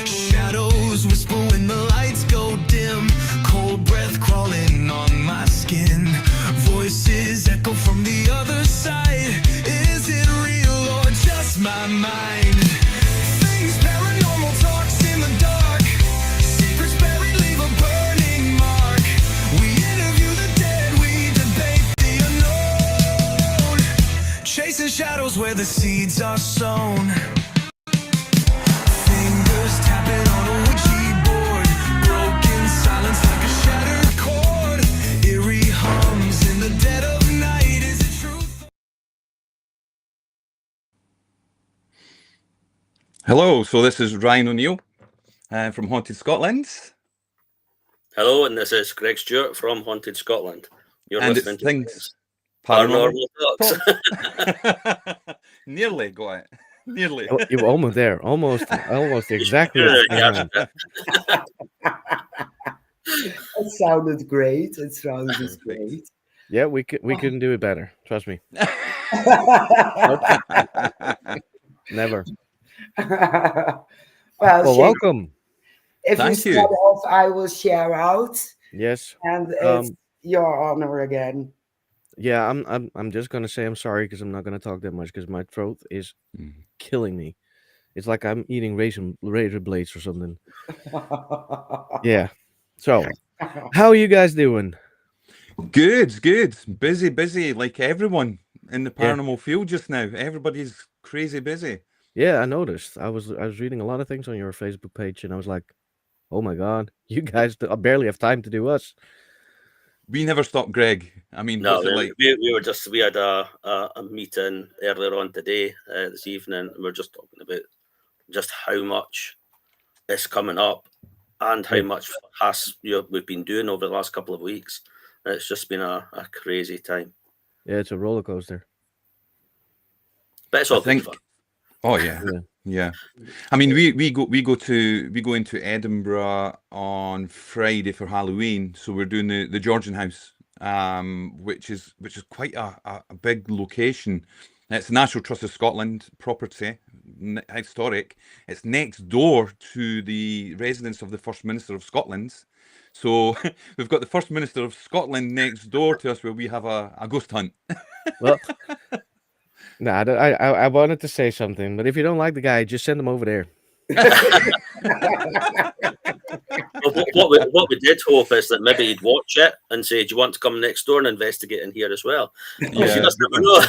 Shadows whisper when the lights go dim. Cold breath crawling on my skin. Voices echo from the other side. Is it real or just my mind? Things paranormal talks in the dark. Secrets buried leave a burning mark. We interview the dead, we debate the unknown. Chasing shadows where the seeds are sown. Fingers tapping on a Ouija board. Broken silence like a shattered chord. Eerie hums in the dead of night. Is it truth? Hello, so this is Ryan O'Neill from Haunted Scotland. Hello, and this is Greg Stewart from Haunted Scotland. You're And listening it's to Things Paranormal Talks. Nearly got it. Nearly. You were almost there. Almost exactly. at the Yeah, time. It sounded great. It sounded great. Yeah, we couldn't do it better. Trust me. Never. Well, Well, Shane, welcome. if Thank you you. start off, I will share out, Yes. and it's your honor again. Yeah, I'm just gonna say I'm sorry because I'm not gonna talk that much because my throat is killing me. It's like I'm eating razor blades or something. Yeah. So, how are you guys doing? Good. Busy like everyone in the Yeah. paranormal field just now. Everybody's crazy busy. Yeah, I noticed. I was reading a lot of things on your Facebook page, and I was like, "Oh my God, you guys barely have time to do us." We never stop, Greg. I mean, No, what's it like? we had a meeting earlier on today, this evening, and we are just talking about just how much is coming up and how much we've been doing over the last couple of weeks. It's just been a crazy time. Yeah, it's a roller coaster. But it's all I think. good fun. Oh yeah. I mean, we go into Edinburgh on Friday for Halloween, so we're doing the Georgian House, which is quite a big location. It's the National Trust of Scotland property, historic. It's next door to the residence of the First Minister of Scotland. So we've got the First Minister of Scotland next door to us, where we have a ghost hunt. Well, I wanted to say something, but if you don't like the guy, just send him over there. What we did hope is that maybe he'd watch it and say, "Do you want to come next door and investigate in here as well?" Yeah. You just never know.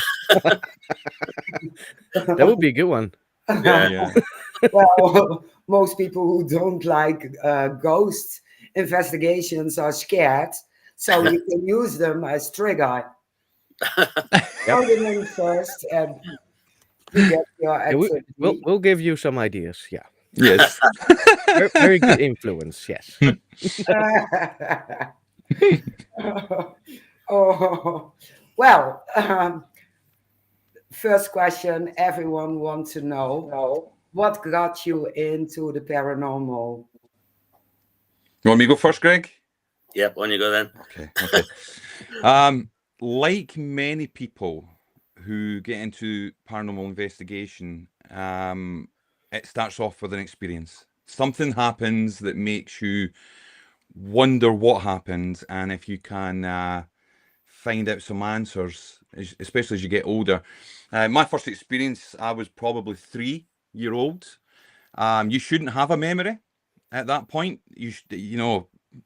That would be a good one. Yeah. Well, most people who don't like ghost investigations are scared, so you can use them as trigger. Call them in first, and you get your Yeah, activity. we'll give you some ideas. Yeah, Yes. very good influence. Yes. Oh, well, first question everyone wants to know: what got you into the paranormal? You want me to go first, Greg? Yep, on you go then. Okay. Like many people who get into paranormal investigation, it starts off with an experience. Something happens that makes you wonder what happened, and if you can find out some answers, especially as you get older. My first experience, I was probably 3-year-old. You shouldn't have a memory at that point.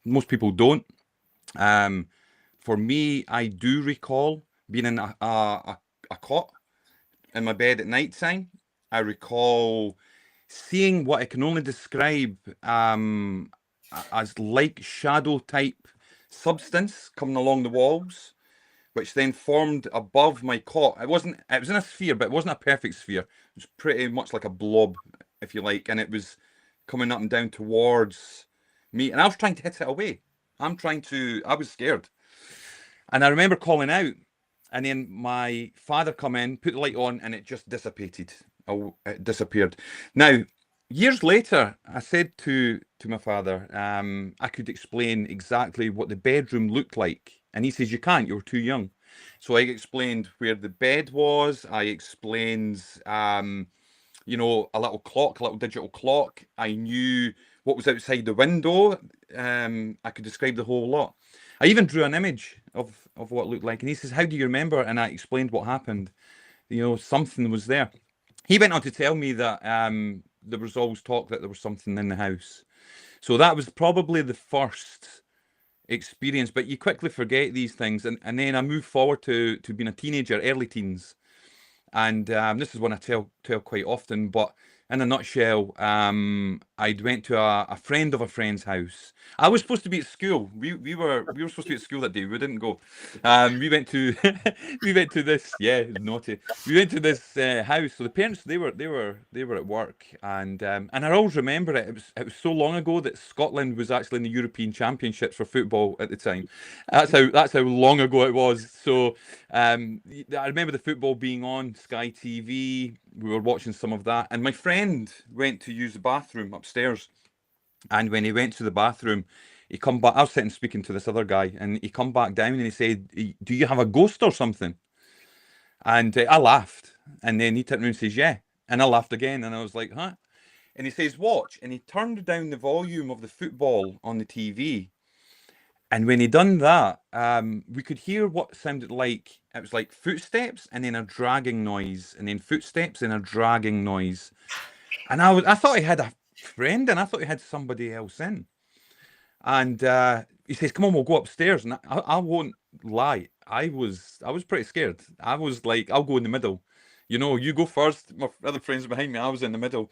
Most people don't. For me, I do recall being in a cot in my bed at night time. I recall seeing what I can only describe as like shadow type substance coming along the walls, which then formed above my cot. It was in a sphere, but it wasn't a perfect sphere. It was pretty much like a blob, if you like, and it was coming up and down towards me, and I was trying to hit it away. I was scared. And I remember calling out, and then my father come in, put the light on, and it just dissipated. Oh, it disappeared. Now, years later, I said to my father, I could explain exactly what the bedroom looked like. And he says, "You can't, you were too young." So I explained where the bed was. I explained, you know, a little clock, a little digital clock. I knew what was outside the window. I could describe the whole lot. I even drew an image of what it looked like. And he says, "How do you remember?" And I explained what happened. You know, something was there. He went on to tell me that there was always talk that there was something in the house. So that was probably the first experience, but you quickly forget these things. And then I moved forward to being a teenager, early teens. And this is one I tell quite often, but in a nutshell, I went to a friend of a friend's house. I was supposed to be at school. We were supposed to be at school that day. We didn't go. We went to this. Yeah, naughty. We went to this house. So the parents they were at work, and I always remember it. It was so long ago that Scotland was actually in the European Championships for football at the time. That's how long ago it was. So I remember the football being on Sky TV. We were watching some of that, and my friend went to use the bathroom upstairs. And when he went to the bathroom, he come back. I was sitting speaking to this other guy, and he come back down and he said, "Do you have a ghost or something?" And I laughed, and then he turned around and says, "Yeah," and I laughed again, and I was like, "Huh?" And he says, "Watch," and he turned down the volume of the football on the TV. And when he done that, we could hear what sounded like, it was like footsteps and then a dragging noise, and then footsteps and a dragging noise. And I thought he had a friend, and I thought he had somebody else in. And he says, "Come on, we'll go upstairs." And I won't lie, I was pretty scared. I was like, "I'll go in the middle. You know, you go first." My other friends behind me, I was in the middle.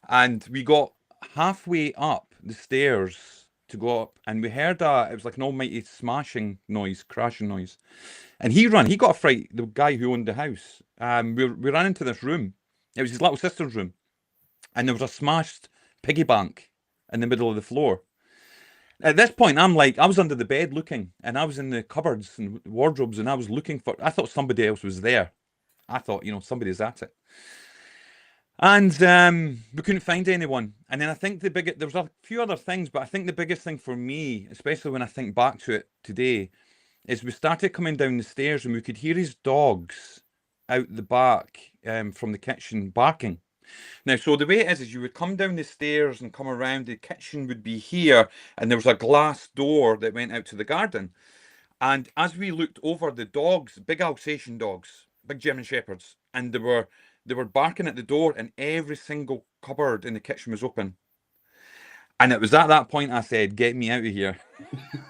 And we got halfway up the stairs to go up, and we heard it was like an almighty smashing noise, crashing noise. And he got a fright, the guy who owned the house. We ran into this room. It was his little sister's room. And there was a smashed piggy bank in the middle of the floor. At this point, I was under the bed looking, and I was in the cupboards and wardrobes, and I was looking I thought somebody else was there. I thought, you know, somebody's at it. And we couldn't find anyone. And then I think there was a few other things, but I think the biggest thing for me, especially when I think back to it today, is we started coming down the stairs and we could hear his dogs out the back from the kitchen barking. Now, so the way it is you would come down the stairs and come around, the kitchen would be here, and there was a glass door that went out to the garden. And as we looked over, the dogs, big Alsatian dogs, big German Shepherds, and they were barking at the door, and every single cupboard in the kitchen was open. And it was at that point I said, "Get me out of here."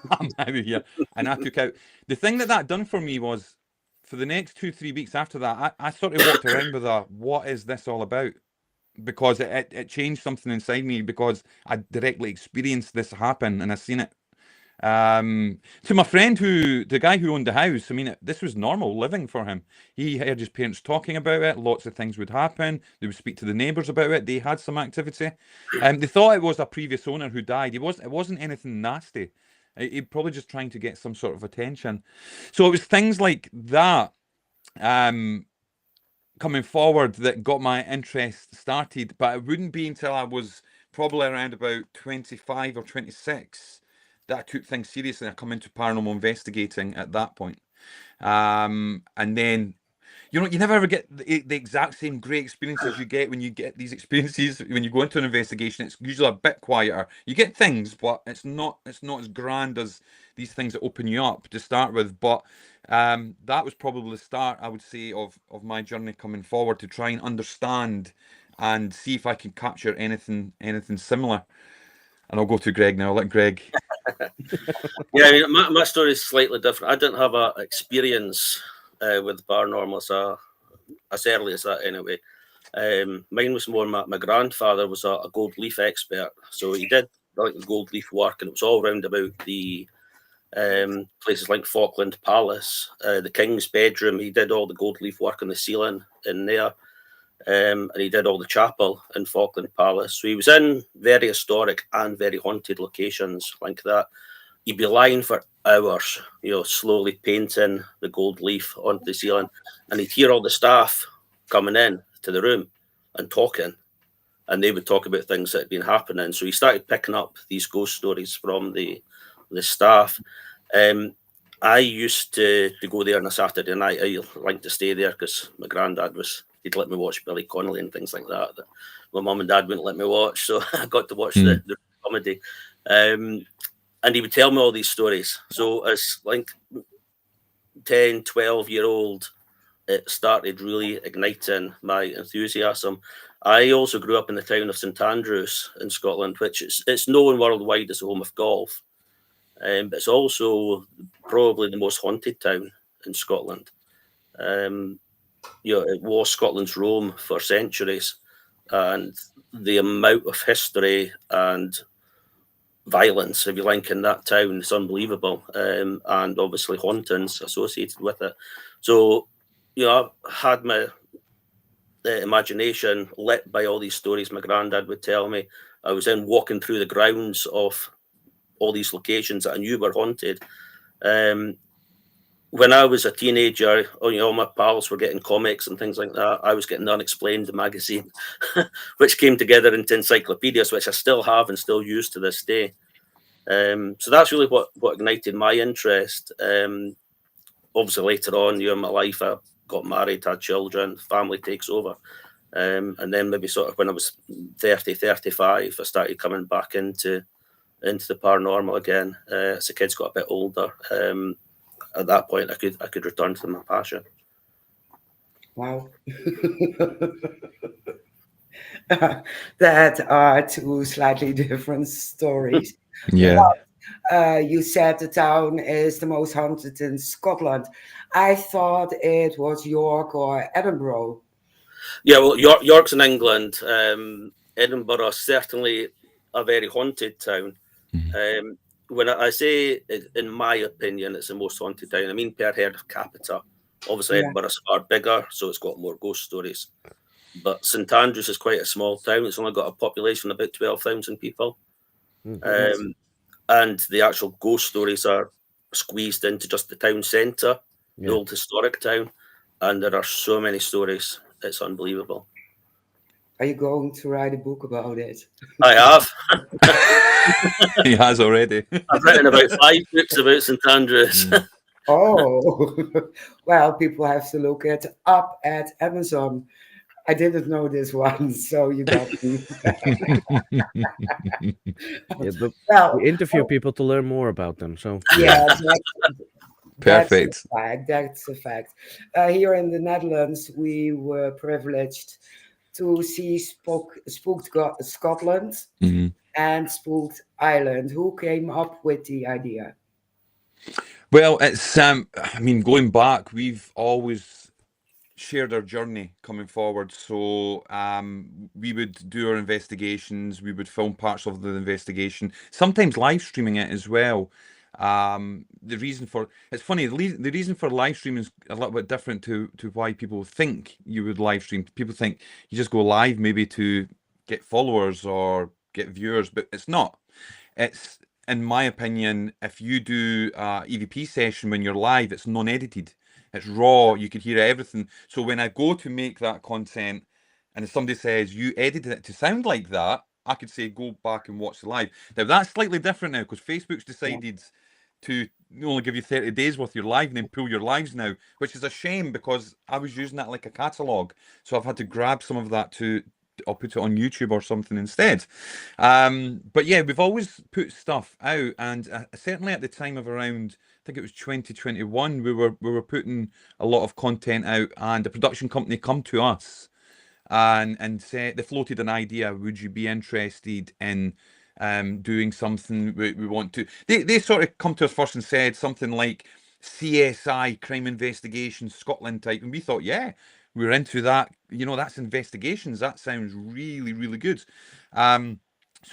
I'm out of here. And I took out. The thing that done for me was, for the next 2-3 weeks after that, I sort of walked around with what is this all about? Because it changed something inside me, because I directly experienced this happen and I seen it. To my friend, the guy who owned the house, I mean, this was normal living for him. He heard his parents talking about it. Lots of things would happen. They would speak to the neighbours about it. They had some activity. They thought it was a previous owner who died. It wasn't anything nasty. He probably just trying to get some sort of attention. So it was things like that coming forward that got my interest started. But it wouldn't be until I was probably around about 25 or 26 that I took things seriously. I come into paranormal investigating at that point. And then, you know, you never ever get the exact same great experiences you get when you get these experiences. When you go into an investigation, it's usually a bit quieter. You get things, but it's not as grand as these things that open you up to start with. But that was probably the start, I would say, of my journey coming forward, to try and understand and see if I can capture anything similar. And I'll go to Greg now. I'll let Greg. Yeah, I mean, my story is slightly different. I didn't have a experience with paranormal as early as that, anyway. Mine was more my grandfather was a gold leaf expert, so he did like the gold leaf work, and it was all round about the places like Falkland Palace, the King's bedroom. He did all the gold leaf work on the ceiling in there. And he did all the chapel in Falkland Palace. So he was in very historic and very haunted locations like that. He'd be lying for hours, you know, slowly painting the gold leaf onto the ceiling. And he'd hear all the staff coming in to the room and talking. And they would talk about things that had been happening. So he started picking up these ghost stories from the staff. I used to go there on a Saturday night. I liked to stay there because my granddad he'd let me watch Billy Connolly and things like that my mum and dad wouldn't let me watch. So I got to watch the comedy. And he would tell me all these stories. So as like 10, 12-year-old, it started really igniting my enthusiasm. I also grew up in the town of St Andrews in Scotland, which it's known worldwide as the home of golf. But it's also probably the most haunted town in Scotland. It was Scotland's Rome for centuries, and the amount of history and violence, if you like, in that town is unbelievable, and obviously hauntings associated with it. So, I had my imagination lit by all these stories my granddad would tell me. I was then walking through the grounds of all these locations that I knew were haunted. When I was a teenager, all my pals were getting comics and things like that. I was getting Unexplained, the magazine, which came together into encyclopedias, which I still have and still use to this day. So that's really what ignited my interest. Obviously, later on, in my life, I got married, had children, family takes over. And then maybe sort of when I was 30, 35, I started coming back into the paranormal again. As the kids got a bit older, at that point, I could return to my passion. Wow. That are two slightly different stories. Yeah. You said the town is the most haunted in Scotland. I thought it was York or Edinburgh. Yeah, well, York's in England. Edinburgh is certainly a very haunted town. When I say, in my opinion, it's the most haunted town, I mean per head of capita. Obviously, Edinburgh's far bigger, so it's got more ghost stories. But St Andrews is quite a small town. It's only got a population of about 12,000 people. And the actual ghost stories are squeezed into just the town centre, the old historic town. And there are so many stories. It's unbelievable. Are you going to write a book about it? I have. He has already. I've written about 5 books about St Andrews. Oh, well, people have to look it up at Amazon. I didn't know this one, so you got me. But we interview people to learn more about them. So perfect. That's a fact. Here in the Netherlands, we were privileged to see Spooked Scotland and Spooked Ireland. Who came up with the idea? Well, it's going back, we've always shared our journey coming forward. So we would do our investigations, we would film parts of the investigation, sometimes live streaming it as well. The reason for the reason for live streaming is a little bit different to why people think you would live stream. People think you just go live maybe to get followers or get viewers, but it's not. It's, in my opinion, if you do a EVP session when you're live, it's non-edited. It's raw. You can hear everything. So when I go to make that content, and if somebody says you edited it to sound like that, I could say go back and watch the live. Now that's slightly different now because Facebook's decided to only give you 30 days worth of your live and then pull your lives now, which is a shame because I was using that like a catalogue. So I've had to grab some of that I'll put it on YouTube or something instead. But yeah, we've always put stuff out, and certainly at the time of around, I think it was 2021, we were putting a lot of content out, and the production company come to us and say they floated an idea. Would you be interested in doing something? We want to. They sort of come to us first and said something like CSI, crime investigation, Scotland type, and we thought, yeah, we're into that. That's investigations. That sounds really, really good. So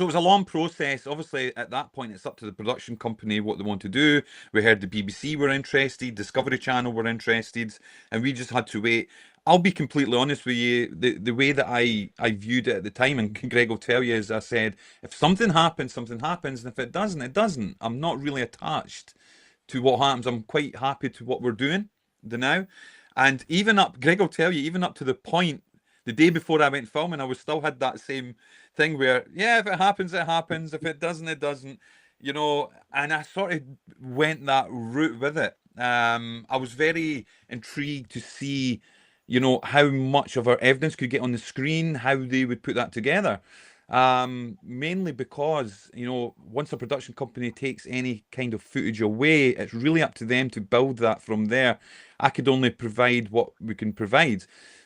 it was a long process. Obviously, at that point, it's up to the production company what they want to do. We heard the BBC were interested, Discovery Channel were interested, and we just had to wait. I'll be completely honest with you. The way that I viewed it at the time, and Greg will tell you, as I said, if something happens, something happens, and if it doesn't, it doesn't. I'm not really attached to what happens. I'm quite happy to what we're doing now. And Greg will tell you, even up to the point, the day before I went filming, I still had that same thing where, yeah, if it happens, it happens. If it doesn't, it doesn't. you know, and I sort of went that route with it. I was very intrigued to see, you know, how much of our evidence could get on the screen, how they would put that together. Mainly because, you know, once a production company takes any kind of footage away, it's really up to them to build that from there. I could only provide what we can provide.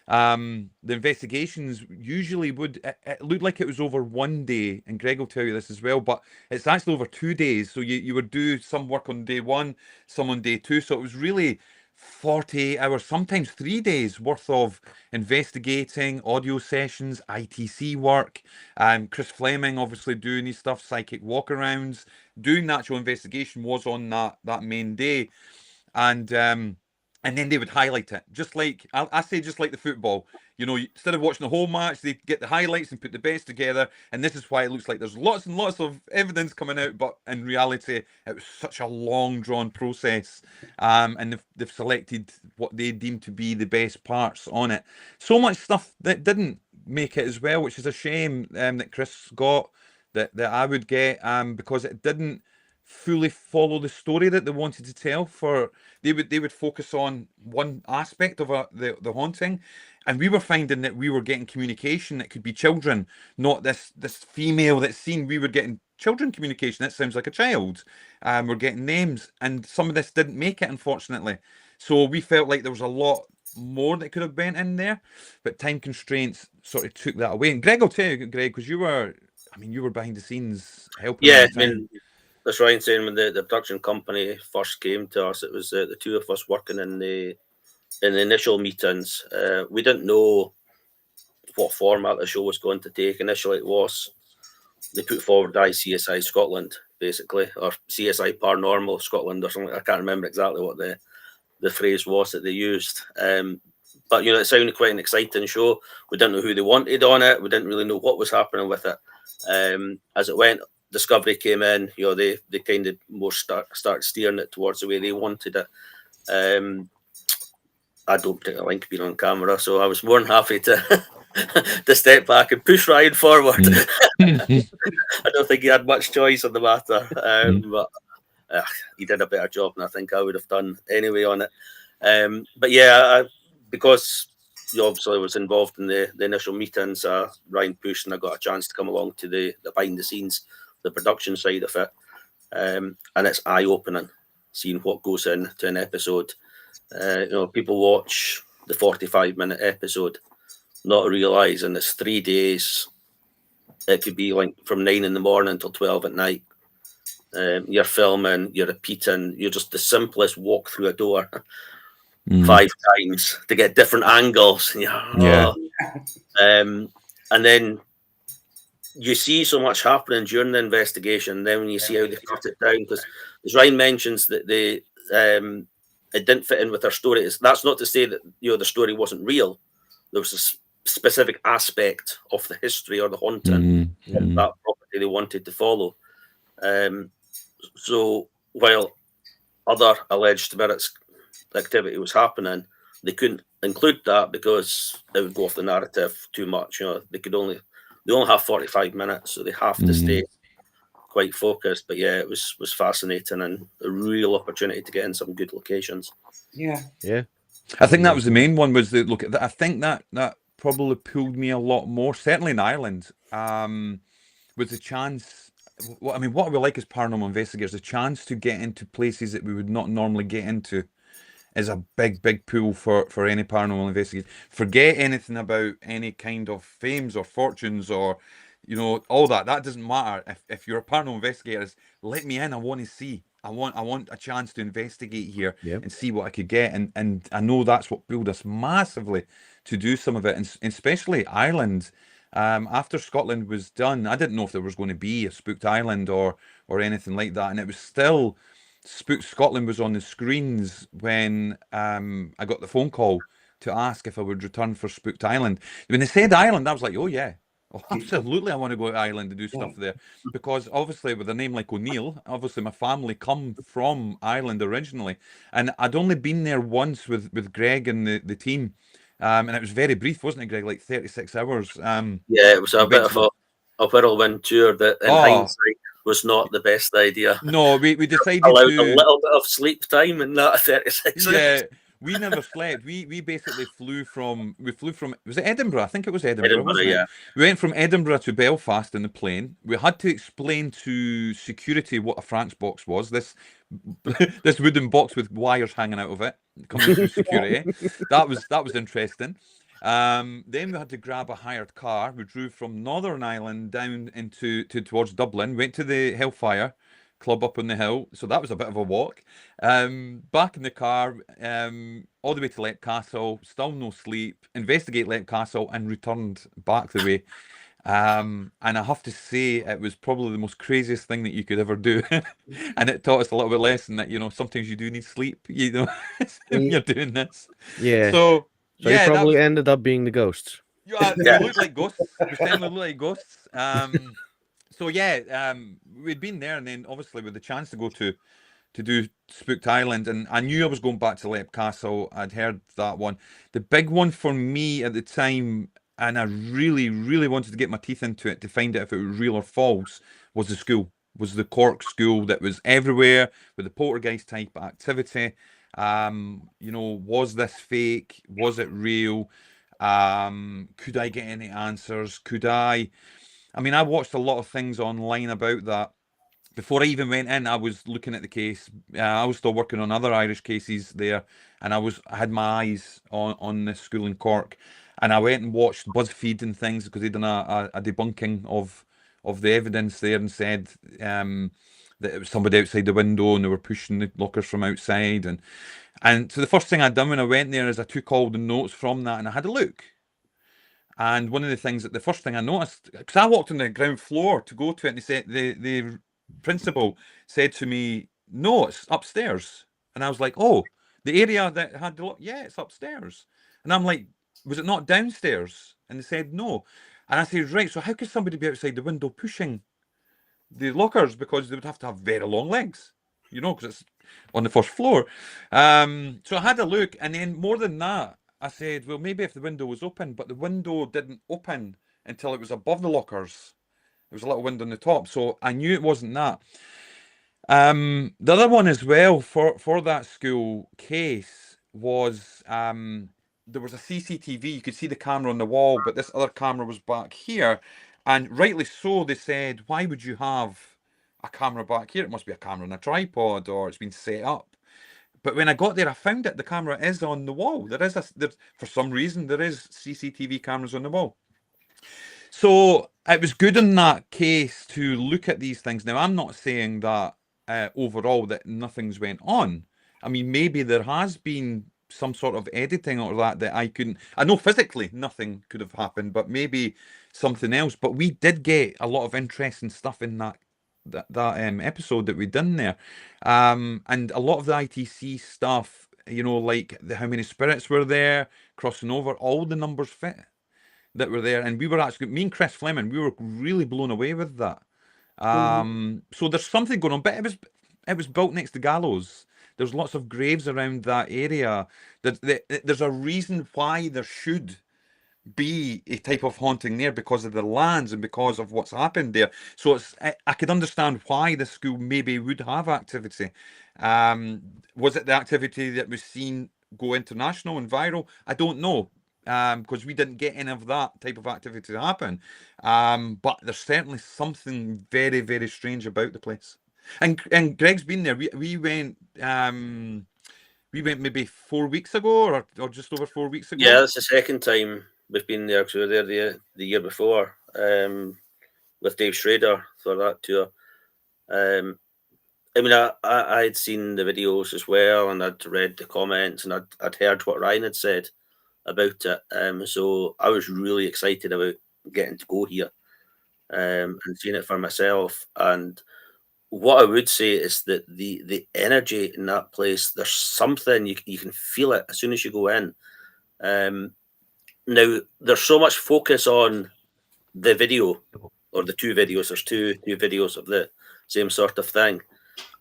The investigations usually it looked like it was over 1 day, and Greg will tell you this as well, but it's actually over 2 days. So you would do some work on day one, some on day two. So it was really 48 hours, sometimes 3 days worth of investigating, audio sessions, ITC work. Chris Fleming obviously doing his stuff, psychic walkarounds, doing the actual investigation was on that main day. And then they would highlight it, just like I say, just like the football. You know, instead of watching the whole match, they get the highlights and put the best together. And this is why it looks like there's lots and lots of evidence coming out, but in reality, it was such a long, drawn process. And they've selected what they deem to be the best parts on it. So much stuff that didn't make it as well, which is a shame that Chris got, that I would get, because it didn't fully follow the story that they wanted to tell. For they would focus on one aspect of the haunting, and we were finding that we were getting communication that could be children, not this female that's seen. We were getting children communication. That sounds like a child. We're getting names, and some of this didn't make it, unfortunately. So we felt like there was a lot more that could have been in there, but time constraints sort of took that away. And Greg will tell you, Greg, because you were behind the scenes helping. Yeah, I mean, that's Ryan saying, when the production company first came to us, it was the two of us working in the initial meetings. We didn't know what format the show was going to take. Initially, it was they put forward CSI Scotland, basically, or CSI Paranormal Scotland, or something. I can't remember exactly what the phrase was that they used. But you know, it sounded quite an exciting show. We didn't know who they wanted on it. We didn't really know what was happening with it. As it went, Discovery came in. You know, they kind of more start steering it towards the way they wanted it. I don't particularly like being on camera, so I was more than happy to to step back and push Ryan forward. I don't think he had much choice on the matter, but he did a better job than I think I would have done anyway on it. But yeah, because you obviously was involved in the initial meetings, Ryan pushed, and I got a chance to come along to the behind the scenes, the production side of it, and it's eye-opening seeing what goes into an episode. You know, people watch the 45-minute episode, not realising it's 3 days. It could be like from 9 in the morning till 12 at night. You're filming, you're repeating, you're just the simplest walk through a door 5 times to get different angles. Yeah. And then you see so much happening during the investigation. Then when you see how they cut it down, because as Ryan mentions that they it didn't fit in with their story. That's not to say that the story wasn't real. There was a specific aspect of the history or the haunting of that property they wanted to follow. So while other alleged spirits activity was happening, they couldn't include that because it would go off the narrative too much. You know, they only have 45 minutes, so they have to stay quite focused. But yeah, it was fascinating and a real opportunity to get in some good locations. Yeah. I think that was the main one. Was that look? I think that probably pulled me a lot more. Certainly in Ireland, was the chance. I mean, what we like as paranormal investigators, the chance to get into places that we would not normally get into, is a big pull for any paranormal investigator. Forget anything about any kind of fames or fortunes or, all that. That doesn't matter. If you're a paranormal investigator, let me in. I want to see. I want a chance to investigate here and see what I could get. And I know that's what pulled us massively to do some of it, and especially Ireland. After Scotland was done, I didn't know if there was going to be a Spooked Ireland or anything like that, and it was still. Spooked Scotland was on the screens when I got the phone call to ask if I would return for Spooked Island. When they said Ireland, I was like, oh yeah, absolutely, I want to go to Ireland to do stuff there. Because obviously with a name like O'Neill, obviously my family come from Ireland originally. And I'd only been there once with Greg and the team. And it was very brief, wasn't it, Greg? Like 36 hours. Yeah, it was a bit of a whirlwind tour that in hindsight was not the best idea. No, we decided Allowed a to. little bit of sleep time in that 36 Yeah, hours. we never slept. We basically flew from was it Edinburgh? I think it was Edinburgh, Edinburgh, wasn't yeah. it? We went from Edinburgh to Belfast in the plane. We had to explain to security what a Frank's box was. This this wooden box with wires hanging out of it coming through security. That was interesting. Then we had to grab a hired car. We drove from Northern Ireland down towards Dublin. Went to the Hellfire Club up on the hill, so that was a bit of a walk. Back in the car, all the way to Lep Castle, still no sleep, investigate Lep Castle, and returned back the way. And I have to say, it was probably the most craziest thing that you could ever do. And it taught us a little bit lesson that, sometimes you do need sleep, when you're doing this. Yeah. So So yeah, you that probably was, ended up being the ghosts. yeah, Yeah. we looked like ghosts. We certainly looked like ghosts. So yeah, we'd been there, and then obviously with the chance to go to do Spooked Island, and I knew I was going back to Lep Castle. I'd heard that one. The big one for me at the time, and I really, really wanted to get my teeth into it to find out if it was real or false, was the school. Was the Cork school that was everywhere with the poltergeist type activity. Was this fake? Was it real? Could I get any answers? I mean, I watched a lot of things online about that. Before I even went in, I was looking at the case. I was still working on other Irish cases there, and I had my eyes on this school in Cork. And I went and watched BuzzFeed and things because they'd done a debunking of the evidence there, and said that it was somebody outside the window and they were pushing the lockers from outside. And so the first thing I'd done when I went there is I took all the notes from that and I had a look. And one of the first thing I noticed, because I walked on the ground floor to go to it, and they said the principal said to me, "No, it's upstairs." And I was like, "Oh, the area that had the lock, yeah, it's upstairs." And I'm like, "Was it not downstairs?" And they said, "No." And I said, "Right, so how could somebody be outside the window pushing the lockers, because they would have to have very long legs, because it's on the first floor." So I had a look, and then more than that, I said, well, maybe if the window was open, but the window didn't open until it was above the lockers. There was a little window on the top, so I knew it wasn't that. The other one as well for that school case was there was a CCTV. You could see the camera on the wall, but this other camera was back here. And rightly so, they said, why would you have a camera back here? It must be a camera on a tripod, or it's been set up. But when I got there, I found it. The camera is on the wall. For some reason, there is CCTV cameras on the wall. So it was good in that case to look at these things. Now, I'm not saying that overall that nothing's went on. I mean, maybe there has been some sort of editing or that I know physically nothing could have happened, but maybe something else. But we did get a lot of interesting stuff in that episode that we done there, and a lot of the ITC stuff, like how many spirits were there crossing over, all the numbers fit that were there, and we were actually, me and Chris Fleming, we were really blown away with that. So there's something going on, but it was built next to gallows. There's lots of graves around that area. There's a reason why there should be a type of haunting there, because of the lands and because of what's happened there. So I could understand why the school maybe would have activity. Was it the activity that was seen go international and viral? I don't know, because we didn't get any of that type of activity to happen. But there's certainly something very, very strange about the place. And Greg's been there. We went maybe 4 weeks ago, or just over 4 weeks ago. Yeah, that's the second time we've been there, because we were there the year before with Dave Schrader for that tour. I mean, I had seen the videos as well, and I'd read the comments, and I'd heard what Ryan had said about it. So I was really excited about getting to go here and seeing it for myself. And what I would say is that the energy in that place, there's something, you can feel it as soon as you go in. Now, there's so much focus on the video, or the two videos. There's two videos of the same sort of thing.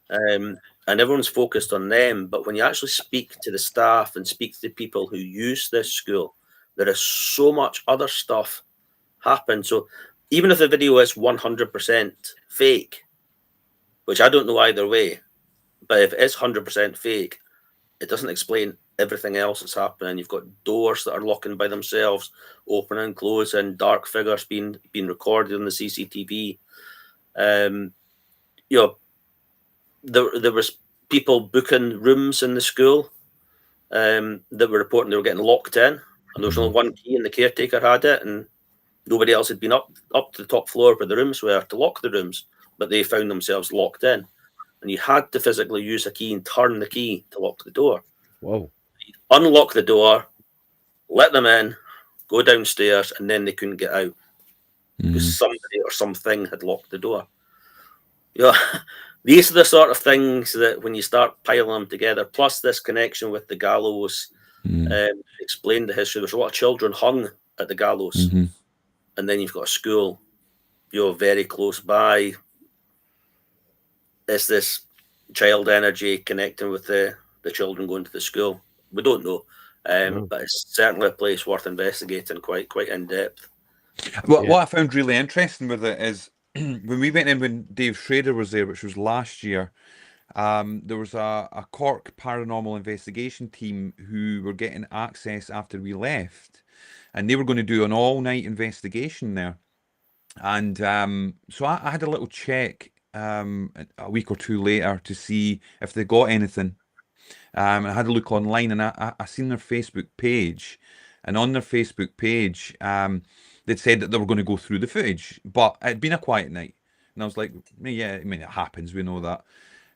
And everyone's focused on them. But when you actually speak to the staff and speak to the people who use this school, there is so much other stuff happen. So even if the video is 100% fake, which I don't know either way. But if it's 100% fake, it doesn't explain everything else that's happening. You've got doors that are locking by themselves, opening and closing, dark figures being recorded on the CCTV. You know, there was people booking rooms in the school that were reporting they were getting locked in, and there was only one key, and the caretaker had it, and nobody else had been up to the top floor where the rooms were to lock the rooms, but they found themselves locked in, and you had to physically use a key and turn the key to lock the door. Whoa. Unlock the door, let them in, go downstairs, and then they couldn't get out because somebody or something had locked the door. You know, these are the sort of things that when you start piling them together, plus this connection with the gallows, explain the history. There's a lot of children hung at the gallows, and then you've got a school, you know, very close by. Is this child energy connecting with the children going to the school? We don't know, but it's certainly a place worth investigating quite in depth. What I found really interesting with it is when we went in when Dave Schrader was there, which was last year, there was a Cork paranormal investigation team who were getting access after we left, and they were going to do an all-night investigation there. And so I had a little check a week or two later to see if they got anything. I had a look online, and I seen their Facebook page, and on their Facebook page, they'd said that they were going to go through the footage, but it'd been a quiet night, and I was like, yeah, I mean, it happens, we know that.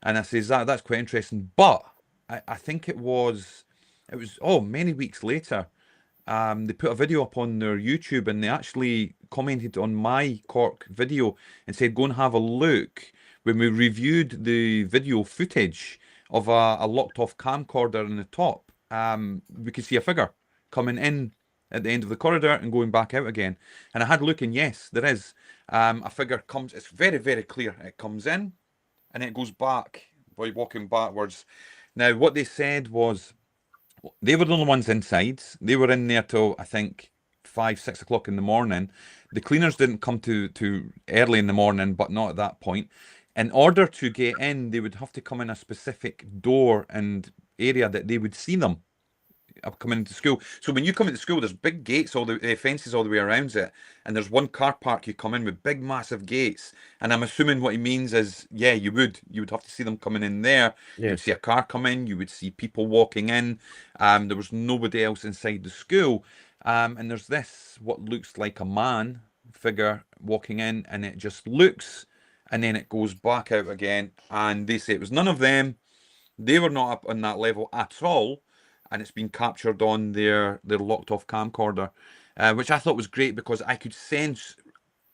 And I says that's quite interesting, but I think it was many weeks later, they put a video up on their YouTube, and they actually commented on my Cork video and said, go and have a look. When we reviewed the video footage of a locked off camcorder in the top, we could see a figure coming in at the end of the corridor and going back out again. And I had a look, and yes, there is a figure comes. It's very, very clear. It comes in and it goes back by walking backwards. Now, what they said was they were the only ones inside. They were in there till I think 5, 6 o'clock in the morning. The cleaners didn't come to early in the morning, but not at that point. In order to get in, they would have to come in a specific door and area that they would see them coming into school. So when you come into school, there's big gates, all the fences all the way around it, and there's one car park you come in with big massive gates. And I'm assuming what he means is, yeah, you would have to see them coming in there. Yeah. You would see a car come in, you would see people walking in. There was nobody else inside the school. And there's this, what looks like a man figure walking in, and it just looks, and then it goes back out again. And they say it was none of them. They were not up on that level at all. And it's been captured on their locked off camcorder, which I thought was great, because I could sense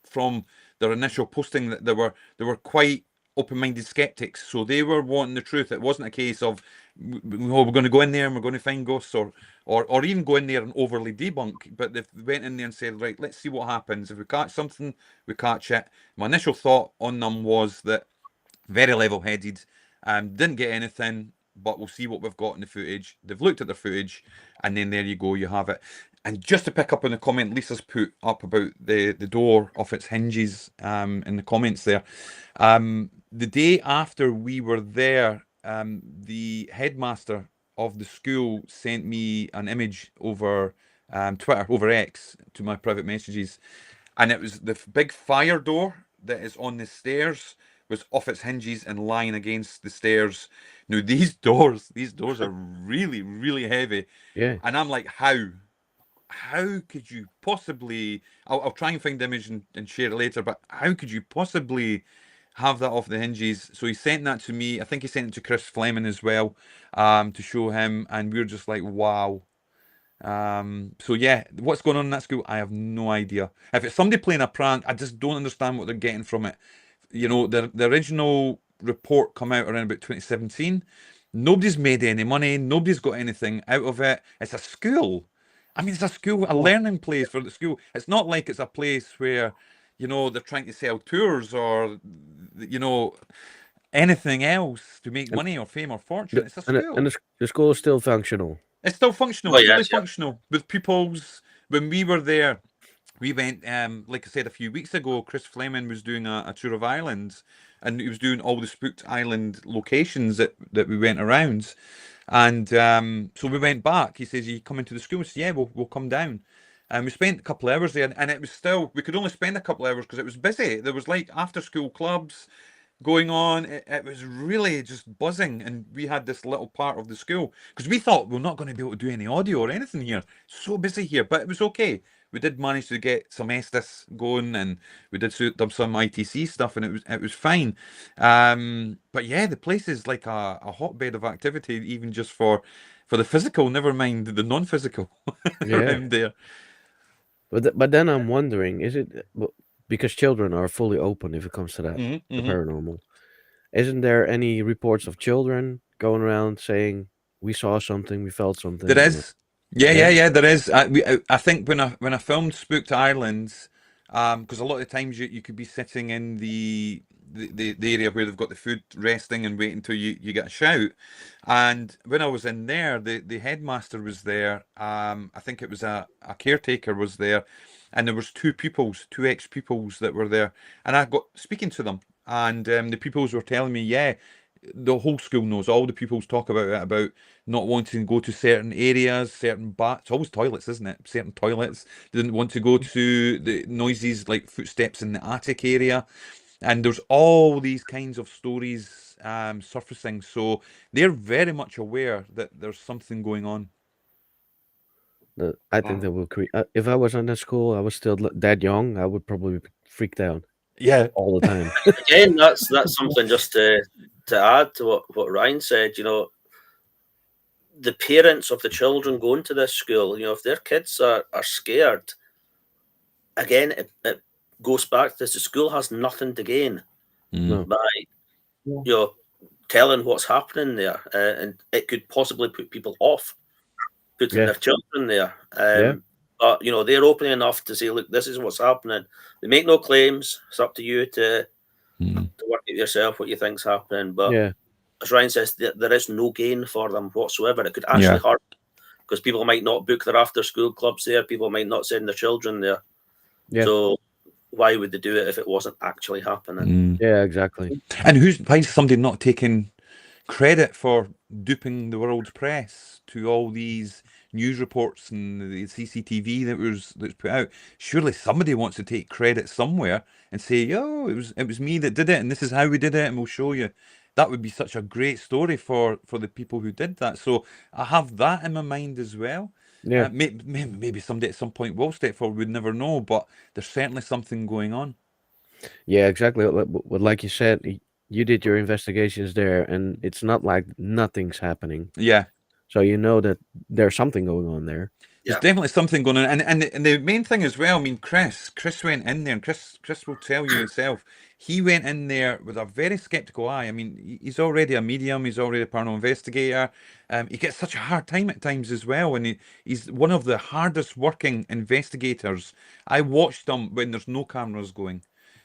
from their initial posting that they were quite open-minded skeptics. So they were wanting the truth. It wasn't a case of, we're going to go in there and we're going to find ghosts, or even go in there and overly debunk. But they went in there and said, right, let's see what happens. If we catch something, we catch it. My initial thought on them was that very level-headed, didn't get anything, but we'll see what we've got in the footage. They've looked at the footage, and then there you go, you have it. And just to pick up on the comment Lisa's put up about the door off its hinges in the comments there. The day after we were there, the headmaster of the school sent me an image over Twitter, over X, to my private messages. And it was the big fire door that is on the stairs was off its hinges and lying against the stairs. Now, these doors are really, really heavy. Yeah. And I'm like, how could you possibly, I'll try and find the image and share it later, but how could you possibly have that off the hinges? So he sent that to me. I think he sent it to Chris Fleming as well, to show him. And we were just like, wow. So yeah, what's going on in that school, I have no idea. If it's somebody playing a prank, I just don't understand what they're getting from it. You know, the original report come out around about 2017. Nobody's made any money. Nobody's got anything out of it. It's a school. I mean, it's a school, a learning place for the school. It's not like it's a place where, you know, they're trying to sell tours or, you know, anything else to make money or fame or fortune. It's a school. And the school is still functional. It's still functional, Oh, yes, fully functional with pupils. When we were there, we went, like I said a few weeks ago, Chris Fleming was doing a tour of Ireland, and he was doing all the Spooked Island locations that we went around. And so we went back. He says, "You come into the school?" We said, "Yeah, we'll come down." And we spent a couple of hours there, and it was still, we could only spend a couple of hours because it was busy. There was like after school clubs going on. It was really just buzzing, and we had this little part of the school because we thought we're not going to be able to do any audio or anything here. So busy here, but it was okay. We did manage to get some Estes going, and we did some ITC stuff, and it was fine. But yeah, the place is like a hotbed of activity, even just for the physical. Never mind the non-physical Yeah. around there. But then I'm wondering, is it because children are fully open if it comes to that, Mhm, the mhm. paranormal? Isn't there any reports of children going around saying we saw something, we felt something? There is. Yeah, Yeah. yeah, yeah. There is. I think when I filmed Spooked Ireland, because a lot of times you could be sitting in the area where they've got the food resting and waiting until you get a shout. And when I was in there, the headmaster was there. I think it was a caretaker was there, and there was two ex-pupils that were there, and I got speaking to them, and the pupils were telling me, yeah, the whole school knows. All the pupils talk about it, about not wanting to go to certain areas, certain it's always toilets, isn't it? Certain toilets. They didn't want to go to the noises like footsteps in the attic area. And there's all these kinds of stories surfacing. So they're very much aware that there's something going on. I think that will create. If I was in that school, I was still that young, I would probably be freaked out Yeah. all the time. Again, that's something just to add to what Ryan said. You know, the parents of the children going to this school, you know, if their kids are scared, again, it goes back to this: the school has nothing to gain No. by Yeah. you know telling what's happening there, and it could possibly put people off putting Yeah. their children there. Yeah. But you know, they're open enough to say, look, this is what's happening. They make no claims. It's up to you to work it yourself what you think's happening. But Yeah. as Ryan says, there is no gain for them whatsoever. It could actually hurt because people might not book their after-school clubs there. People might not send their children there. Yeah. So why would they do it if it wasn't actually happening? Yeah, exactly. And why is somebody not taking credit for duping the world's press to all these news reports and the CCTV that's put out? Surely somebody wants to take credit somewhere and say, "Yo, it was me that did it, and this is how we did it, and we'll show you." That would be such a great story for the people who did that. So I have that in my mind as well. Yeah. Maybe somebody at some point will step forward. We'd never know, but there's certainly something going on. Yeah, exactly. But like you said, you did your investigations there, and it's not like nothing's happening. Yeah. So you know that there's something going on there. There's definitely something going on, and the main thing as well. I mean, Chris went in there, and Chris will tell you himself. He went in there with a very skeptical eye. I mean, he's already a medium. He's already a paranormal investigator. He gets such a hard time at times as well, and he's one of the hardest working investigators. I watched him when there's no cameras going,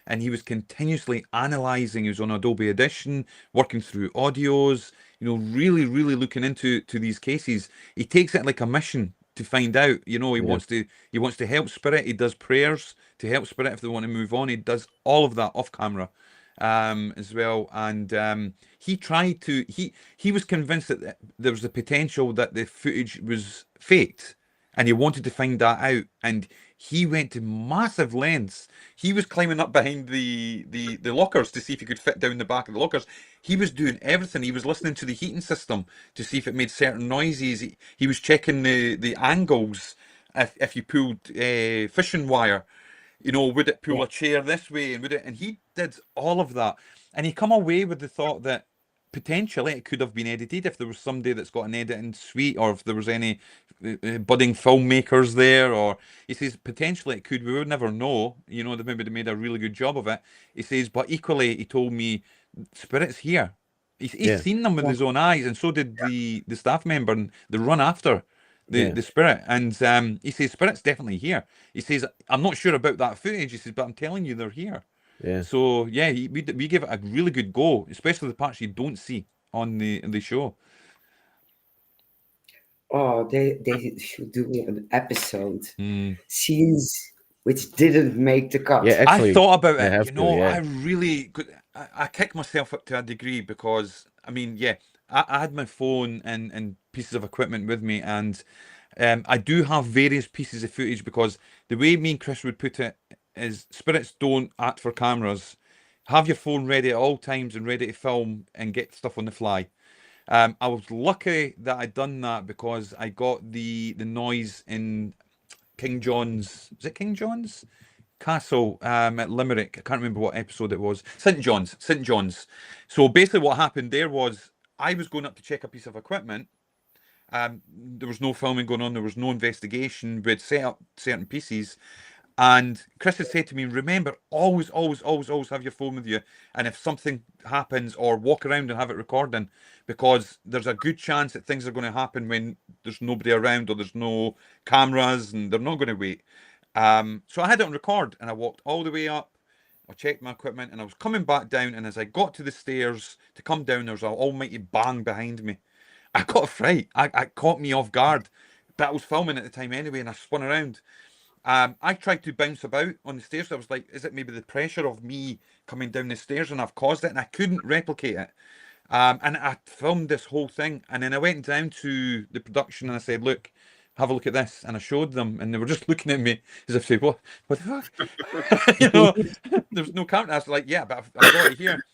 and he was continuously analysing. He was on Adobe Audition, working through audios. You know, really, really looking into these cases. He takes it like a mission to find out. You know, he wants to help spirit. He does prayers to help spirit if they want to move on. He does all of that off camera as well. And he tried to he was convinced that there was the potential that the footage was faked, and he wanted to find that out, and he went to massive lengths. He was climbing up behind the lockers to see if he could fit down the back of the lockers. He was doing everything. He was listening to the heating system to see if it made certain noises. He was checking the angles. If you pulled fishing wire, you know, would it pull a chair this way, and would it? And he did all of that, and he come away with the thought that potentially it could have been edited if there was somebody that's got an editing suite, or if there was any budding filmmakers there, or he says potentially it could. We would never know. You know, maybe they made a really good job of it. He says, but equally, he told me, spirit's here. He's seen them with his own eyes, and so did the staff member, and they run after the spirit. And he says, spirit's definitely here. He says, I'm not sure about that footage. He says, but I'm telling you, they're here. Yeah. So yeah, we give it a really good go, especially the parts you don't see on the show. Oh, they should do an episode. Scenes which didn't make the cut. Yeah, actually, I thought about they it. have You to, know, yeah. I really could. I kicked myself up to a degree because I mean, yeah, I had my phone and pieces of equipment with me, and I do have various pieces of footage because the way me and Chris would put it is spirits don't act for cameras. Have your phone ready at all times and ready to film and get stuff on the fly. I was lucky that I'd done that because I got the noise in King John's. Was it King John's Castle at Limerick? I can't remember what episode it was. St John's. St John's. So basically, what happened there was I was going up to check a piece of equipment. There was no filming going on. There was no investigation. We'd set up certain pieces. And Chris had said to me, remember, always, always, always, always have your phone with you. And if something happens, or walk around and have it recording, because there's a good chance that things are going to happen when there's nobody around or there's no cameras and they're not going to wait. So I had it on record and I walked all the way up. I checked my equipment and I was coming back down. And as I got to the stairs to come down, there was an almighty bang behind me. I got a fright. I caught me off guard. But I was filming at the time anyway and I spun around. I tried to bounce about on the stairs. I was like, is it maybe the pressure of me coming down the stairs and I've caused it? And I couldn't replicate it. And I filmed this whole thing. And then I went down to the production and I said, look, have a look at this. And I showed them and they were just looking at me as if to say, what the fuck? You know, there's no camera. I was like, yeah, but I've got it here.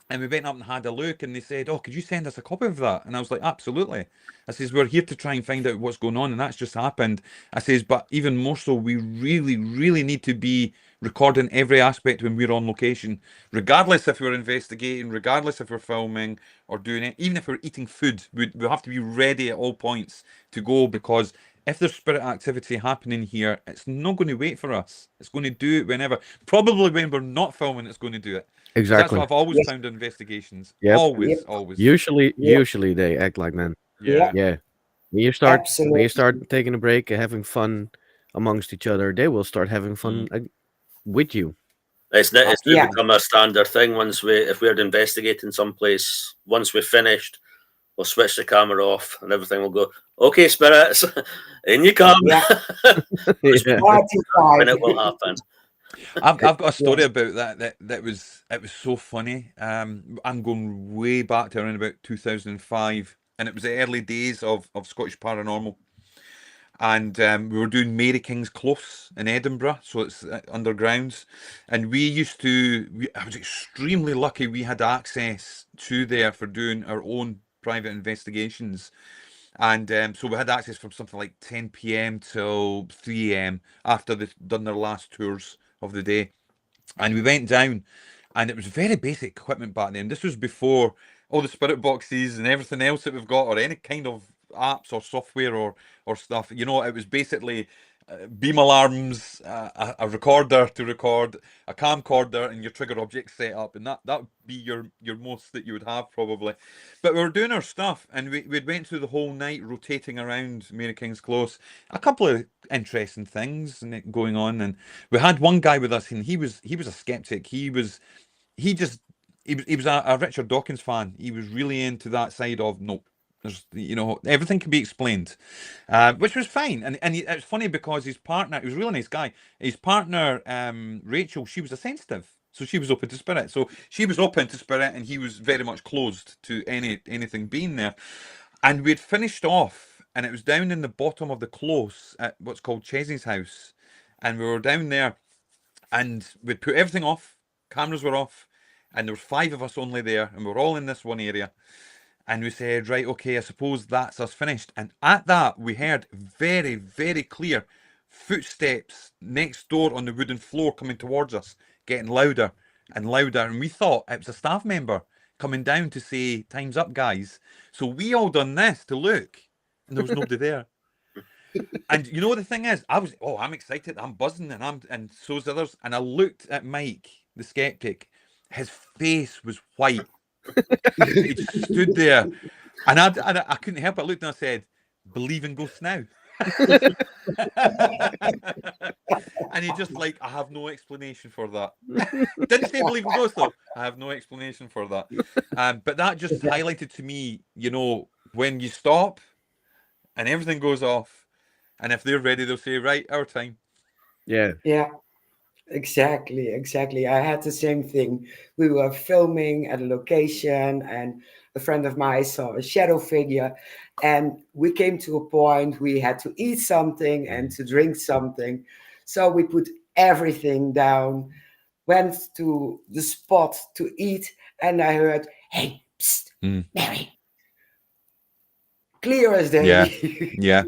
And we went up and had a look and they said, oh, could you send us a copy of that? And I was like, absolutely. I says, we're here to try and find out what's going on. And that's just happened. I says, but even more so, we really, really need to be recording every aspect when we're on location, regardless if we're investigating, regardless if we're filming or doing it, even if we're eating food, we have to be ready at all points to go, because if there's spirit activity happening here, it's not going to wait for us. It's going to do it whenever. Probably when we're not filming, it's going to do it. That's Exactly. what I've always Yes. found in investigations. Yep. Always, Yep. always. Usually, Yeah. usually they act like men. Yeah. Yeah. When you start Absolutely. taking a break and having fun amongst each other, they will start having fun with you. It's now Yeah. become a standard thing. If we're investigating someplace, once we've finished, we'll switch the camera off and everything will go, okay, spirits, in you come. Yeah. Yeah. Party time. When it will happen. I've got a story about that was so funny. I'm going way back to around about 2005, and it was the early days of Scottish Paranormal. And we were doing Mary King's Close in Edinburgh, so it's undergrounds. And we used to, I was extremely lucky we had access to there for doing our own private investigations. And so we had access from something like 10 p.m. till 3 a.m. after they'd done their last tours of the day. And we went down, and it was very basic equipment back then. This was before all the spirit boxes and everything else that we've got, or any kind of apps or software or stuff. You know, it was basically beam alarms, a recorder to record, a camcorder, and your trigger object set up, and that would be your most that you would have probably. But we were doing our stuff, and we went through the whole night rotating around Mary King's Close. A couple of interesting things going on, and we had one guy with us, and he was a skeptic. He was a Richard Dawkins fan. He was really into that side of nope. There's, you know, everything can be explained, which was fine. And it's funny because his partner, he was a really nice guy. His partner, Rachel, she was a sensitive, so she was open to spirit. So she was open to spirit, and he was very much closed to anything being there. And we'd finished off, and it was down in the bottom of the close at what's called Chesney's house, and we were down there, and we'd put everything off. Cameras were off, and there were 5 of us only there, and we were all in this one area. And we said, right, okay, I suppose that's us finished. And at that, we heard very, very clear footsteps next door on the wooden floor coming towards us, getting louder and louder. And we thought it was a staff member coming down to say, time's up, guys. So we all done this to look, and there was nobody there. And you know what the thing is? I'm excited, I'm buzzing, and so's others. And I looked at Mike, the skeptic. His face was white. He just stood there, and I couldn't help it. I looked and I said, "Believe in ghosts now." And he just like, I have no explanation for that. Didn't say believe in ghosts though. I have no explanation for that. But that just highlighted to me, you know, when you stop and everything goes off, and if they're ready, they'll say, "Right, our time." Yeah. Yeah, exactly. I had the same thing. We were filming at a location, and a friend of mine saw a shadow figure, and we came to a point we had to eat something and to drink something. So we put everything down, went to the spot to eat, and I heard, "Hey, psst, Mm. Mary." Clear as Yeah. day. Yeah.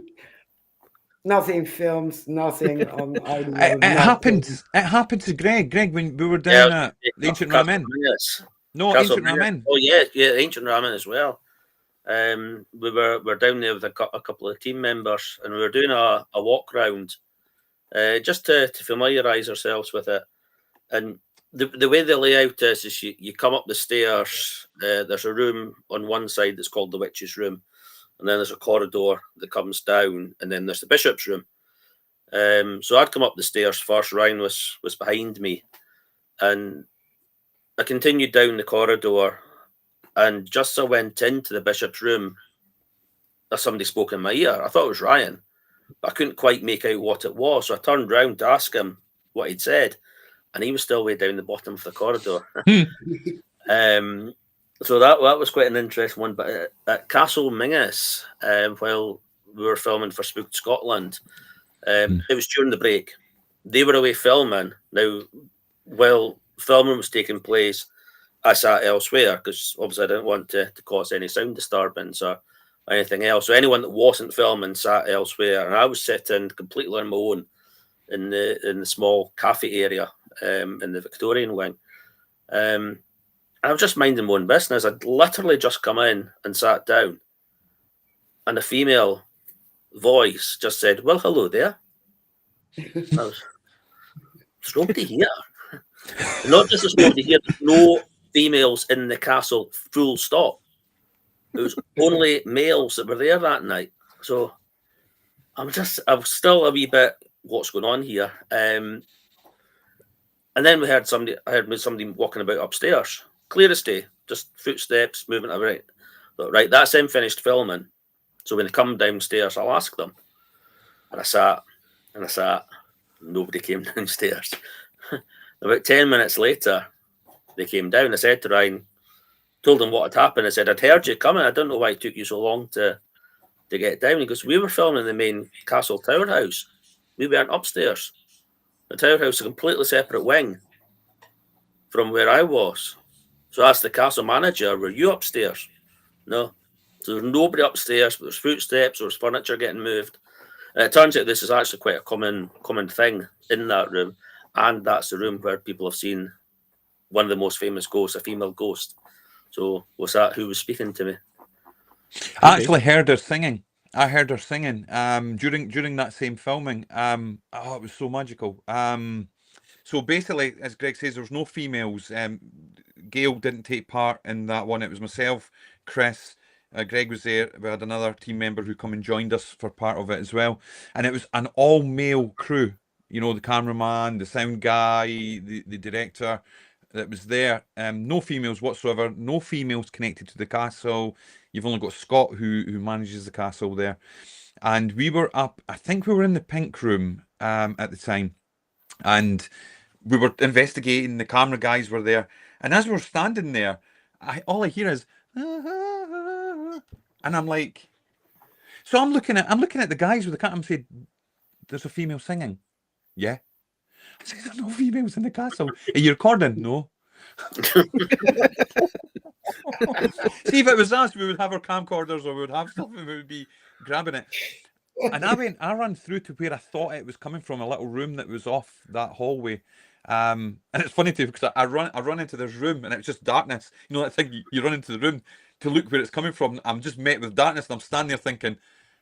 Nothing filmed, nothing on audio, It happened. nothing. It happened to Greg. Greg, when we were Yeah, down at the Ancient Castle Ramen. Mingus. No, Castle Ancient Mingus. Ramen. Oh yeah, Ancient Ramen as well. We were down there with a couple of team members, and we were doing a walk round, just to familiarise ourselves with it. And the way the layout is you come up the stairs. There's a room on one side that's called the witch's room, and then there's a corridor that comes down, and then there's the bishop's room. So I'd come up the stairs first. Ryan was behind me, and I continued down the corridor, and just as I went into the bishop's room, somebody spoke in my ear. I thought it was Ryan, but I couldn't quite make out what it was. So I turned round to ask him what he'd said, and he was still way down the bottom of the corridor. So that was quite an interesting one. But at Castle Mingus, while we were filming for Spooked Scotland, it was during the break. They were away filming. Now, while filming was taking place, I sat elsewhere because obviously I didn't want to cause any sound disturbance or anything else. So anyone that wasn't filming sat elsewhere, and I was sitting completely on my own in the small cafe area in the Victorian wing. I was just minding my own business. I'd literally just come in and sat down, and a female voice just said, "Well, hello there." There's nobody here. Not just there's nobody here, there's no females in the castle, full stop. It was only males that were there that night. So I'm still a wee bit, what's going on here? And then I heard somebody walking about upstairs. Clear as day, just footsteps moving about. But right, that's them finished filming. So when they come downstairs, I'll ask them. And I sat. Nobody came downstairs. About 10 minutes later, they came down. I said to Ryan, told him what had happened. I said, "I'd heard you coming. I don't know why it took you so long to get down." He goes, "We were filming in the main castle tower house. We weren't upstairs. The tower house is a completely separate wing from where I was." So I asked the castle manager, "Were you upstairs?" No. So there's nobody upstairs, but there's footsteps, there's furniture getting moved. And it turns out this is actually quite a common thing in that room. And that's the room where people have seen one of the most famous ghosts, a female ghost. So was that who was speaking to me? I actually heard her singing. I heard her singing during that same filming. It was so magical. So basically, as Greg says, there was no females. Gail didn't take part in that one. It was myself, Chris, Greg was there. We had another team member who come and joined us for part of it as well. And it was an all-male crew. You know, the cameraman, the sound guy, the director that was there. No females whatsoever. No females connected to the castle. You've only got Scott who manages the castle there. And we were up, I think we were in the pink room at the time. And we were investigating, the camera guys were there. And as we were standing there, all I hear is, and I'm like, so I'm looking at the guys with the camera. I'm saying, "There's a female singing." Yeah. I said, "There's no females in the castle." "Are you recording?" "No." See, if it was us, we would have our camcorders or we would have stuff and we would be grabbing it. And I ran through to where I thought it was coming from, a little room that was off that hallway. And it's funny too, because I run into this room and it's just darkness. You know that thing, you run into the room to look where it's coming from. I'm just met with darkness and I'm standing there thinking,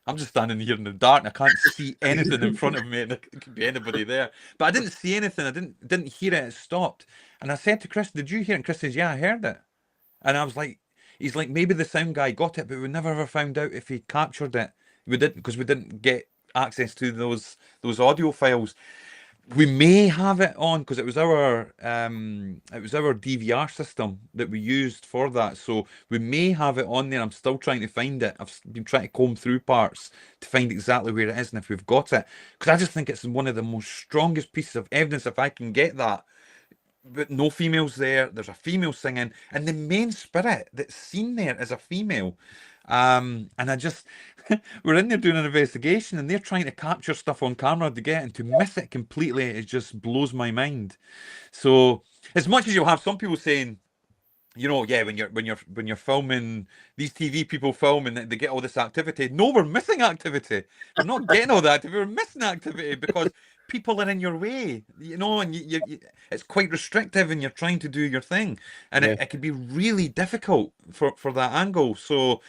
I'm just standing here in the dark and I can't see anything in front of me and there could be anybody there. But I didn't see anything. I didn't hear it. It stopped. And I said to Chris, "Did you hear it?" And Chris says, "Yeah, I heard it." And I was like, he's like, "Maybe the sound guy got it, but we never ever found out if he captured it. We didn't, because we didn't get access to those audio files." we may have it on because it was our DVR system that we used for that. So we may have it on there. I'm still trying to find it. I've been trying to comb through parts to find exactly where it is and if we've got it. Because I just think it's one of the most strongest pieces of evidence if I can get that. But no females there. There's a female singing, and the main spirit that's seen there is a female. And I just, we're in there doing an investigation, and they're trying to capture stuff on camera to get, and to miss it completely, it just blows my mind. So, as much as you'll have some people saying, you know, yeah, when you're filming, these TV people film and they get all this activity. No, we're missing activity. We're not getting all that. We're missing activity because people are in your way, you know, and it's quite restrictive, and you're trying to do your thing, and Yeah. it can be really difficult for that angle. So,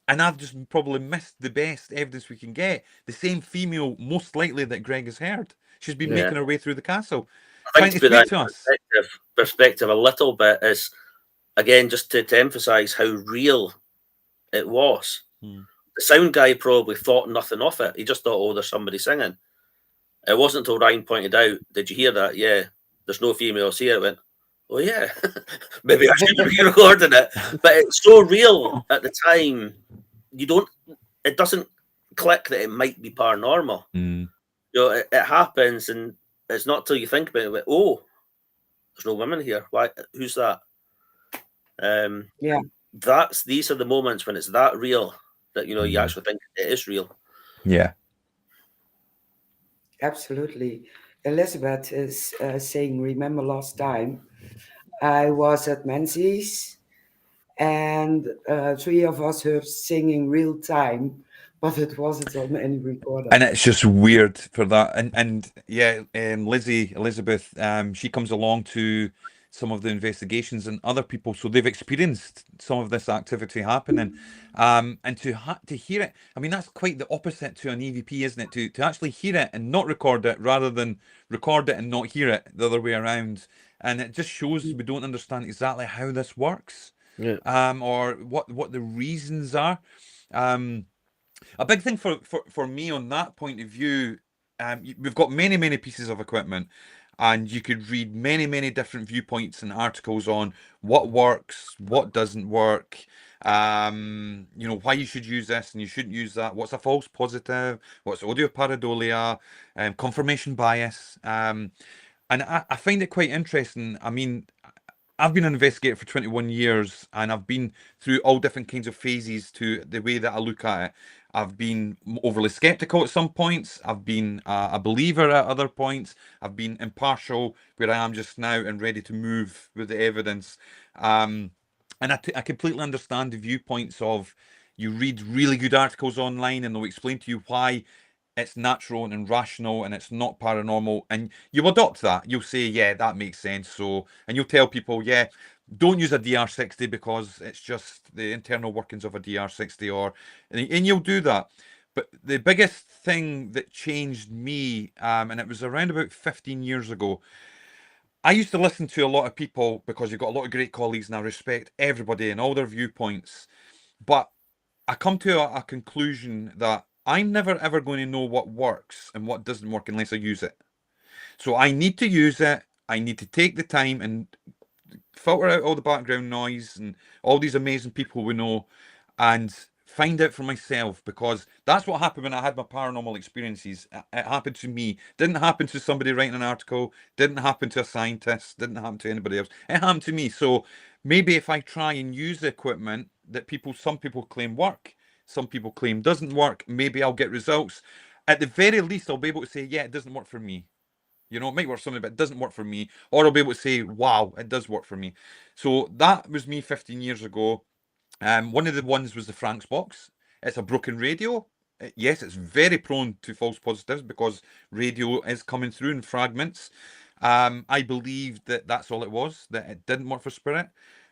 and I've just probably missed the best evidence we can get. The same female, most likely that Greg has heard. She's been Yeah. making her way through the castle, I trying think to to put speak that to in us. perspective a little bit is, again, just to emphasize how real it was. Hmm. The sound guy probably thought nothing of it. He just thought, oh, there's somebody singing. It wasn't until Ryan pointed out, did you hear that? Yeah, there's no females here. I went, oh, yeah, maybe I should be recording it. But it's so real at the time, it doesn't click that it might be paranormal. Hmm. You know, it happens, and it's not till you think about it, like, oh, there's no women here. Why? Who's that? Yeah. These are the moments when it's that real that, you know, you actually think it is real. Yeah. Absolutely. Elizabeth is saying, remember last time I was at Menzies and 3 of us heard singing real time, but it wasn't on any recorder. And it's just weird for that. And yeah, Elizabeth, she comes along to some of the investigations and other people, so they've experienced some of this activity happening. And to hear it, I mean, that's quite the opposite to an EVP, isn't it? To actually hear it and not record it, rather than record it and not hear it the other way around. And it just shows we don't understand exactly how this works, Yeah. or what the reasons are. A big thing for me on that point of view, we've got many pieces of equipment, and you could read many different viewpoints and articles on what works, what doesn't work, you know, why you should use this and you shouldn't use that, what's a false positive, what's audio pareidolia, confirmation bias, and I find it quite interesting. I mean, I've been an investigator for 21 years, and I've been through all different kinds of phases to the way that I look at it. I've been overly skeptical at some points. I've been a believer at other points. I've been impartial where I am just now and ready to move with the evidence. And I completely understand the viewpoints of, you read really good articles online and they'll explain to you why it's natural and rational and it's not paranormal, and you'll adopt that. You'll say, yeah, that makes sense. So, and you'll tell people, yeah, don't use a DR60 because it's just the internal workings of a DR60, and you'll do that. But the biggest thing that changed me, and it was around about 15 years ago, I used to listen to a lot of people because you've got a lot of great colleagues and I respect everybody and all their viewpoints. But I come to a conclusion that I'm never ever going to know what works and what doesn't work unless I use it. So I need to use it. I need to take the time and filter out all the background noise and all these amazing people we know, and find out for myself, because that's what happened when I had my paranormal experiences. It happened to me. Didn't happen to somebody writing an article. Didn't happen to a scientist. Didn't happen to anybody else. It happened to me. So maybe if I try and use the equipment that some people claim work, some people claim doesn't work, maybe I'll get results. At the very least, I'll be able to say, yeah, it doesn't work for me. You know, it might work for somebody, but it doesn't work for me. Or I'll be able to say, wow, it does work for me. So that was me 15 years ago. One of the ones was the Frank's box. It's a broken radio. Yes, it's very prone to false positives because radio is coming through in fragments. I believed that that's all it was, that it didn't work for spirit,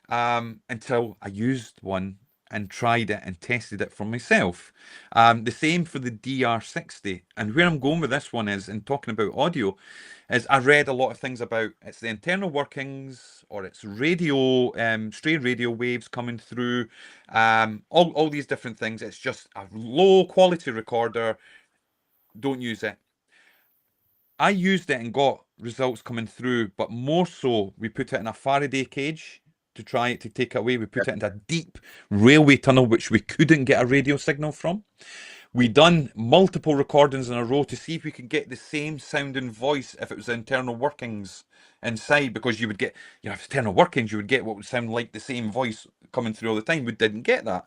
until I used one and tried it and tested it for myself. The same for the DR60. And where I'm going with this one is, in talking about audio, is I read a lot of things about it's the internal workings, or it's radio, stray radio waves coming through, all these different things. It's just a low quality recorder. Don't use it. I used it and got results coming through, but more so, we put it in a Faraday cage to try to take it away. We put it into a deep railway tunnel, which we couldn't get a radio signal from. We done multiple recordings in a row to see if we could get the same sounding voice if it was the internal workings inside, because you would get, if it's internal workings, you would get what would sound like the same voice coming through all the time. We didn't get that.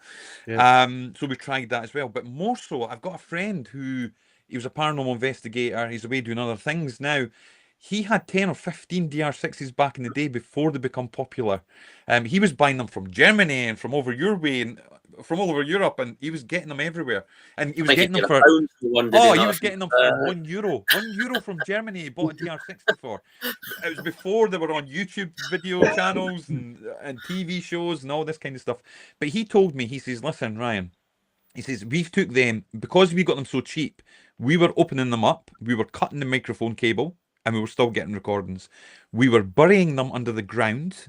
So we tried that as well. But more so, I've got a friend who, he was a paranormal investigator. He's away doing other things now. He had 10 or 15 DR6s back in the day before they become popular. He was buying them from Germany and from over your way and from all over Europe, and he was getting them everywhere. And he was getting them for he was getting them for €1. €1 from Germany. He bought a DR60 for. It was before they were on YouTube video channels and TV shows and all this kind of stuff. But he told me, he says, "Listen, Ryan," he says, "we've took them because we got them so cheap. We were opening them up, we were cutting the microphone cable, and we were still getting recordings. We were burying them under the ground,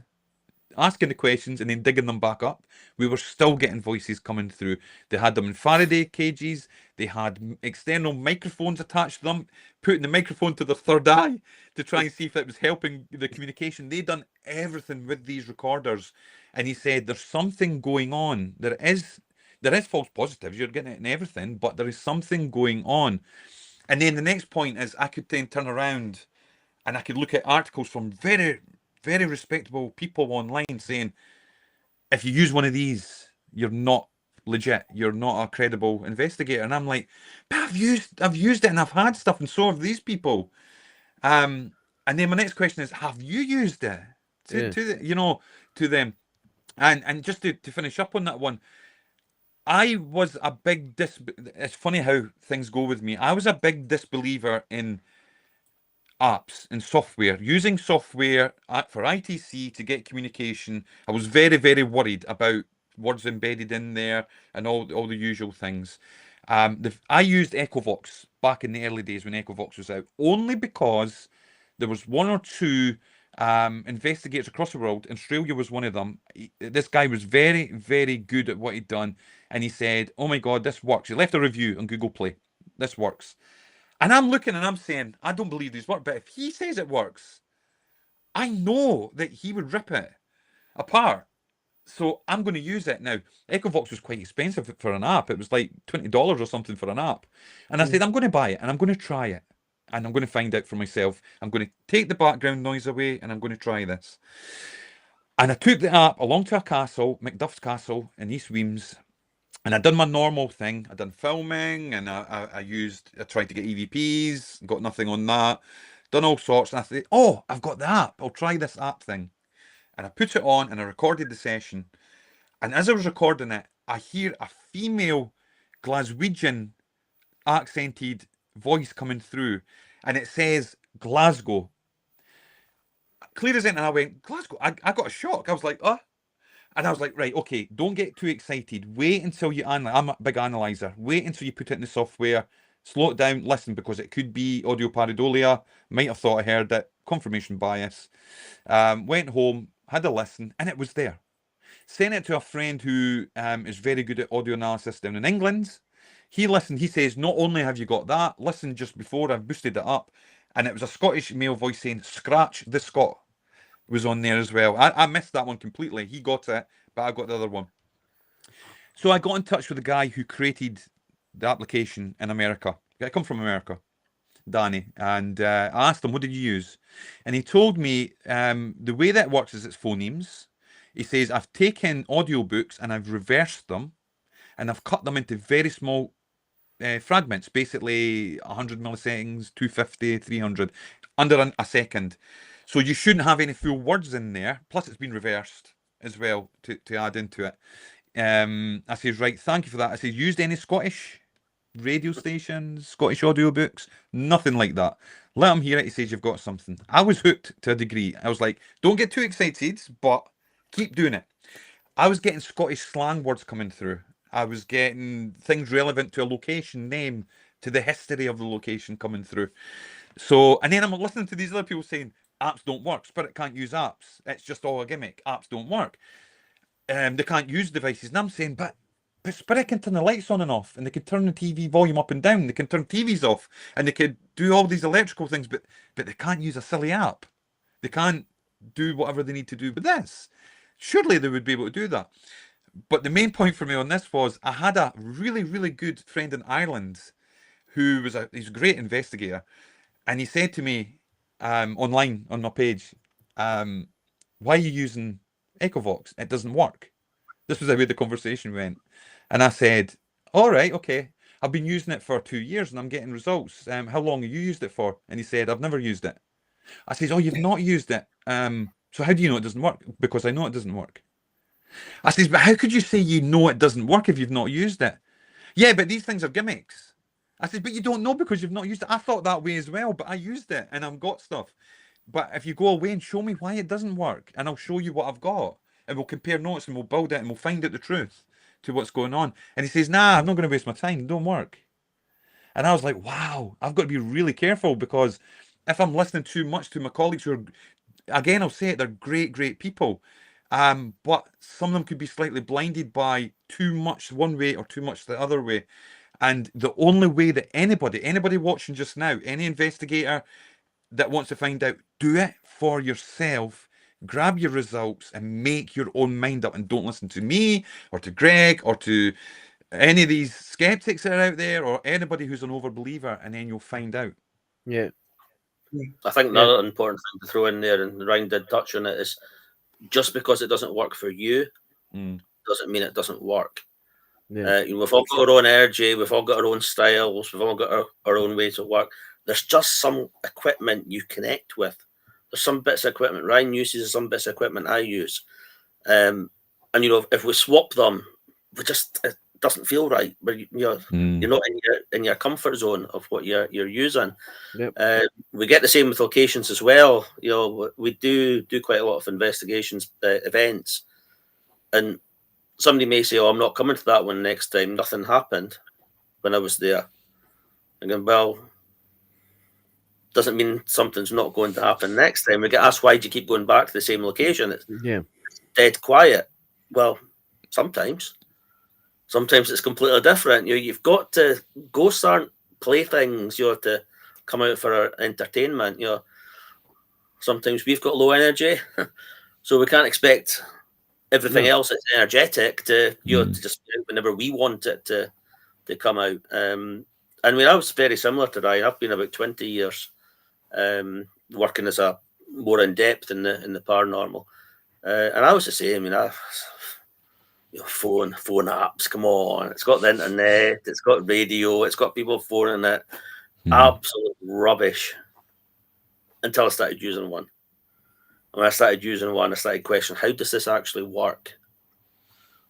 asking the questions and then digging them back up. We were still getting voices coming through. They had them in Faraday cages. They had external microphones attached to them, putting the microphone to their third eye to try and see if it was helping the communication. They'd done everything with these recorders." And he said, "There's something going on. There is false positives. You're getting it in everything, but there is something going on." And then the next point is, I could then turn around and I could look at articles from very, very respectable people online saying, if you use one of these, you're not legit. You're not a credible investigator. And I'm like, but I've used it and I've had stuff, and so have these people. And then my next question is, have you used it to them? And just to finish up on that one, I was a big it's funny how things go with me. I was a big disbeliever in apps and software, using software for ITC to get communication. I was very, very worried about words embedded in there and all the usual things. I used Echovox back in the early days when Echovox was out, only because there was one or two investigators across the world. Australia was one of them. This guy was very, very good at what he'd done, and he said, "Oh my God, this works." He left a review on Google Play. "This works." And I'm looking and I'm saying, I don't believe these work, but if he says it works, I know that he would rip it apart. So I'm going to use it. Now, Echovox was quite expensive for an app. It was like $20 or something for an app. And I said, I'm going to buy it and I'm going to try it. And I'm going to find out for myself. I'm going to take the background noise away and I'm going to try this. And I took the app along to a castle, Macduff's Castle in East Weems. And I done my normal thing. I done filming, and I tried to get EVPs, got nothing on that. Done all sorts, and I said, "Oh, I've got the app. I'll try this app thing." And I put it on, and I recorded the session. And as I was recording it, I hear a female Glaswegian accented voice coming through, and it says Glasgow. Clear as anything, and I went, "Glasgow." I got a shock. I was like, "Oh." And I was like, right, okay, don't get too excited. Wait until you I'm a big analyzer. Wait until you put it in the software. Slow it down. Listen, because it could be audio pareidolia. Might have thought I heard it. Confirmation bias. Went home, had a listen, and it was there. Sent it to a friend who is very good at audio analysis down in England. He listened. He says, "Not only have you got that, listen just before I've boosted it up." And it was a Scottish male voice saying, "Scratch the Scot." Was on there as well. I missed that one completely. He got it, but I got the other one. So I got in touch with the guy who created the application in America. I come from America, Danny, and I asked him, "What did you use?" And he told me the way that works is it's phonemes. He says, "I've taken audiobooks and I've reversed them, and I've cut them into very small fragments, basically 100 milliseconds, 250, 300, under a second. So you shouldn't have any full words in there. Plus, it's been reversed as well to add into it." I says, "Right, thank you for that." I says, "Used any Scottish radio stations, Scottish audiobooks?" Nothing like that. Let him hear it. He says, "You've got something." I was hooked to a degree. I was like, don't get too excited, but keep doing it. I was getting Scottish slang words coming through. I was getting things relevant to a location name, to the history of the location coming through. So, and then I'm listening to these other people saying, apps don't work. Spirit can't use apps. It's just all a gimmick. Apps don't work. They can't use devices. And I'm saying, but Spirit can turn the lights on and off, and they can turn the TV volume up and down. They can turn TVs off, and they could do all these electrical things, but they can't use a silly app. They can't do whatever they need to do with this. Surely they would be able to do that. But the main point for me on this was I had a really, really good friend in Ireland who was he's a great investigator, and he said to me online on my page, why are you using Echovox? It doesn't work. This was the way the conversation went. And I said, all right, okay. I've been using it for 2 years and I'm getting results. How long have you used it for? And he said, I've never used it. I said, oh, you've not used it. So how do you know it doesn't work? Because I know it doesn't work. I said, but how could you say you know it doesn't work if you've not used it? Yeah, but these things are gimmicks. I said, but you don't know because you've not used it. I thought that way as well, but I used it and I've got stuff. But if you go away and show me why it doesn't work, and I'll show you what I've got, and we'll compare notes and we'll build it and we'll find out the truth to what's going on. And he says, nah, I'm not going to waste my time. Don't work. And I was like, wow, I've got to be really careful, because if I'm listening too much to my colleagues who are, again, I'll say it, they're great, great people. But some of them could be slightly blinded by too much one way or too much the other way. And the only way that anybody watching just now, any investigator that wants to find out, do it for yourself. Grab your results and make your own mind up, and don't listen to me or to Greg or to any of these skeptics that are out there, or anybody who's an overbeliever, and then you'll find out. Yeah. I think another important thing to throw in there, and Ryan did touch on it, is just because it doesn't work for you doesn't mean it doesn't work. Yeah. We've all got our own energy, we've all got our own styles, we've all got our own ways of work. There's just some equipment you connect with. There's some bits of equipment Ryan uses, some bits of equipment I use. And, if we swap them, it doesn't feel right. But you're not in your comfort zone of what you're using. Yep. We get the same with locations as well. We do quite a lot of investigations events, and somebody may say, "Oh, I'm not coming to that one next time. Nothing happened when I was there." I'm going, well, doesn't mean something's not going to happen next time. We get asked, why do you keep going back to the same location? It's dead quiet. Well, sometimes it's completely different. You've got to, ghosts aren't playthings. You have to come out for our entertainment. Sometimes we've got low energy, so we can't expect everything else that's energetic to to just whenever we want it to come out. I was very similar to Ryan. I've been about 20 years working as a more in depth in the paranormal, and I was the same. Phone apps. Come on, it's got the internet, it's got radio, it's got people phoning it. Absolute rubbish. Until I started using one. When I started using one, I started questioning, how does this actually work?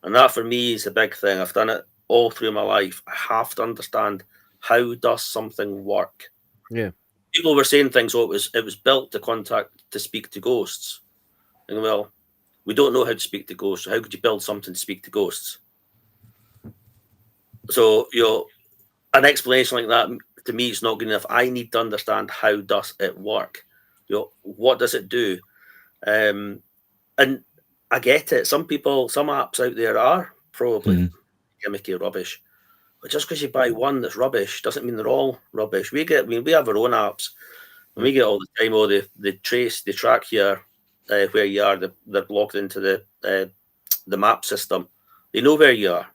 And that for me is a big thing. I've done it all through my life. I have to understand, how does something work? Yeah. People were saying things, it was built to speak to ghosts. And well, we don't know how to speak to ghosts. So how could you build something to speak to ghosts? So, an explanation like that to me is not good enough. I need to understand, how does it work? What does it do? And I get it. Some apps out there are probably gimmicky rubbish. But just because you buy one that's rubbish doesn't mean they're all rubbish. We have our own apps, and we get all the time. They track your where you are. They're logged into the map system. They know where you are.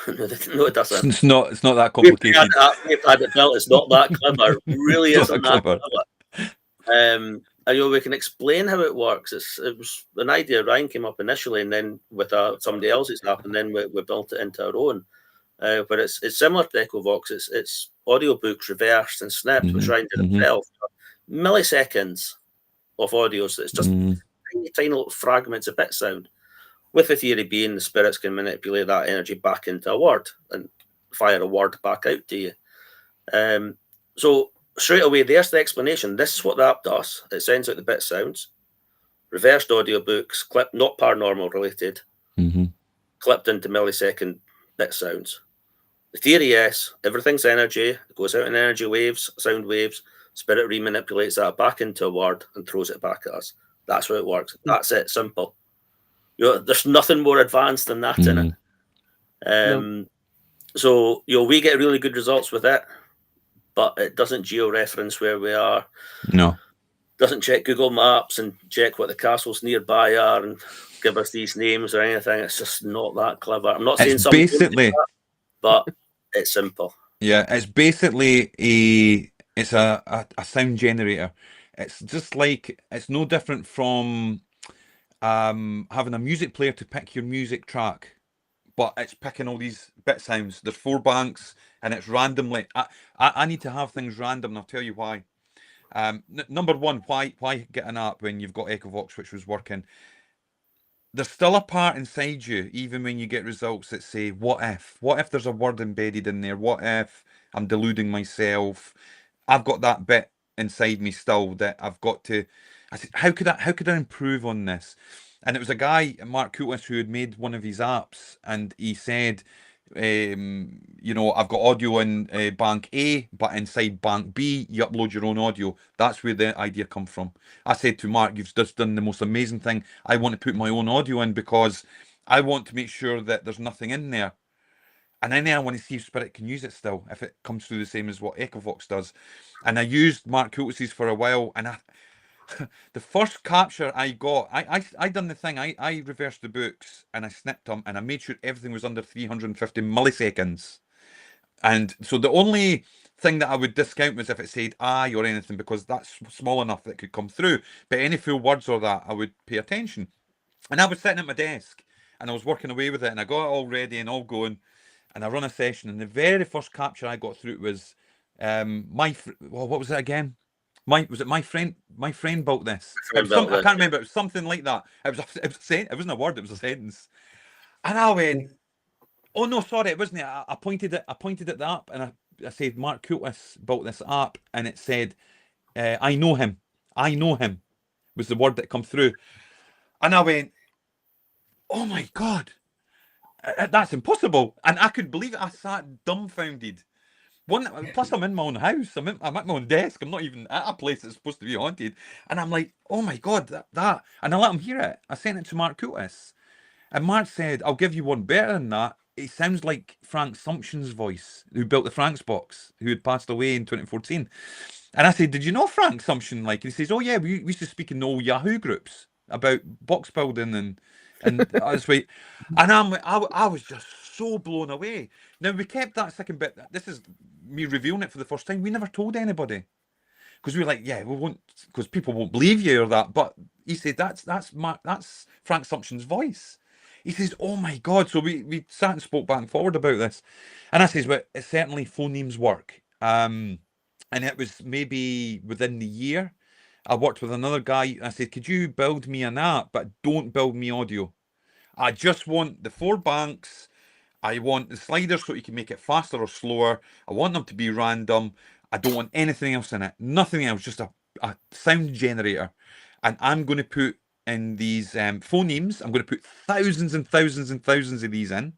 No, it doesn't. It's not that complicated. We've had it built. It's not that clever. It really isn't that clever. And we can explain how it works. It was an idea Ryan came up initially, and then with somebody else's app, and then we built it into our own. But it's similar to Echovox. It's audiobooks reversed and snipped, which Ryan did himself. Milliseconds of audios. It's just tiny little fragments of bit sound. With the theory being the spirits can manipulate that energy back into a word and fire a word back out to you. So straight away, there's the explanation. This is what the app does. It sends out the bit sounds, reversed audiobooks, clipped, not paranormal related, clipped into millisecond bit sounds. The theory is everything's energy. It goes out in energy waves, sound waves. Spirit remanipulates that back into a word and throws it back at us. That's how it works. That's it. Simple. There's nothing more advanced than that in it. So we get really good results with it. but it doesn't geo-reference where we are. No. Doesn't check Google Maps and check what the castles nearby are and give us these names or anything. It's just not that clever. I'm not saying It's something, basically, but it's simple. yeah, it's basically it's a sound generator. It's just like, it's no different from having a music player to pick your music track, but it's picking all these bit sounds. There's 4 banks and it's randomly. I need to have things random, and I'll tell you why. Number one, why get an app when you've got Echovox, which was working? There's still a part inside you, even when you get results that say, what if? What if there's a word embedded in there? What if I'm deluding myself? I've got that bit inside me still that I've got to. I said, how could I improve on this? And it was a guy, Mark Coultis, who had made one of his apps, and he said, you know, I've got audio in bank A, but inside bank B, you upload your own audio. That's where the idea come from. I said to Mark, you've just done the most amazing thing. I want to put my own audio in because I want to make sure that there's nothing in there. And then I want to see if Spirit can use it still, if it comes through the same as what Echovox does. And I used Mark Coultis's for a while, and the first capture I got, I done the thing. I reversed the books and I snipped them, and I made sure everything was under 350 milliseconds. And so the only thing that I would discount was if it said "I" or anything, because that's small enough that it could come through. But any full words or that, I would pay attention. And I was sitting at my desk and I was working away with it, and I got it all ready and all going, and I run a session, and the very first capture I got through was what was it again? My friend built this. I can't remember. It was something like that. It wasn't a word. It was a sentence. And I went, "Oh no, sorry, it wasn't." I pointed at the app, and I said, "Mark Coultis built this app," and it said, "I know him. I know him," was the word that come through. And I went, "Oh my God, that's impossible!" And I could believe it. I sat dumbfounded. Plus, I'm in my own house. I'm at my own desk. I'm not even at a place that's supposed to be haunted. And I'm like, oh my God, that. And I let him hear it. I sent it to Mark Coultis. And Mark said, I'll give you one better than that. It sounds like Frank Sumption's voice, who built the Frank's box, who had passed away in 2014. And I said, did you know Frank Sumption? Like, and he says, oh yeah, we used to speak in the old Yahoo groups about box building and I was like, and I was just so blown away. Now we kept that second bit. This is me revealing it for the first time. We never told anybody because we were like, yeah, we won't, because people won't believe you or that. But he said that's Frank Sumption's voice. He says, oh my God. So we sat and spoke back and forward about this, and I says, well, it certainly phonemes work. And it was maybe within the year. I worked with another guy. I said, could you build me an app, but don't build me audio. I just want the 4 banks. I want the sliders so you can make it faster or slower. I want them to be random. I don't want anything else in it. Nothing else, just a sound generator. And I'm going to put in these phonemes. I'm going to put thousands and thousands and thousands of these in.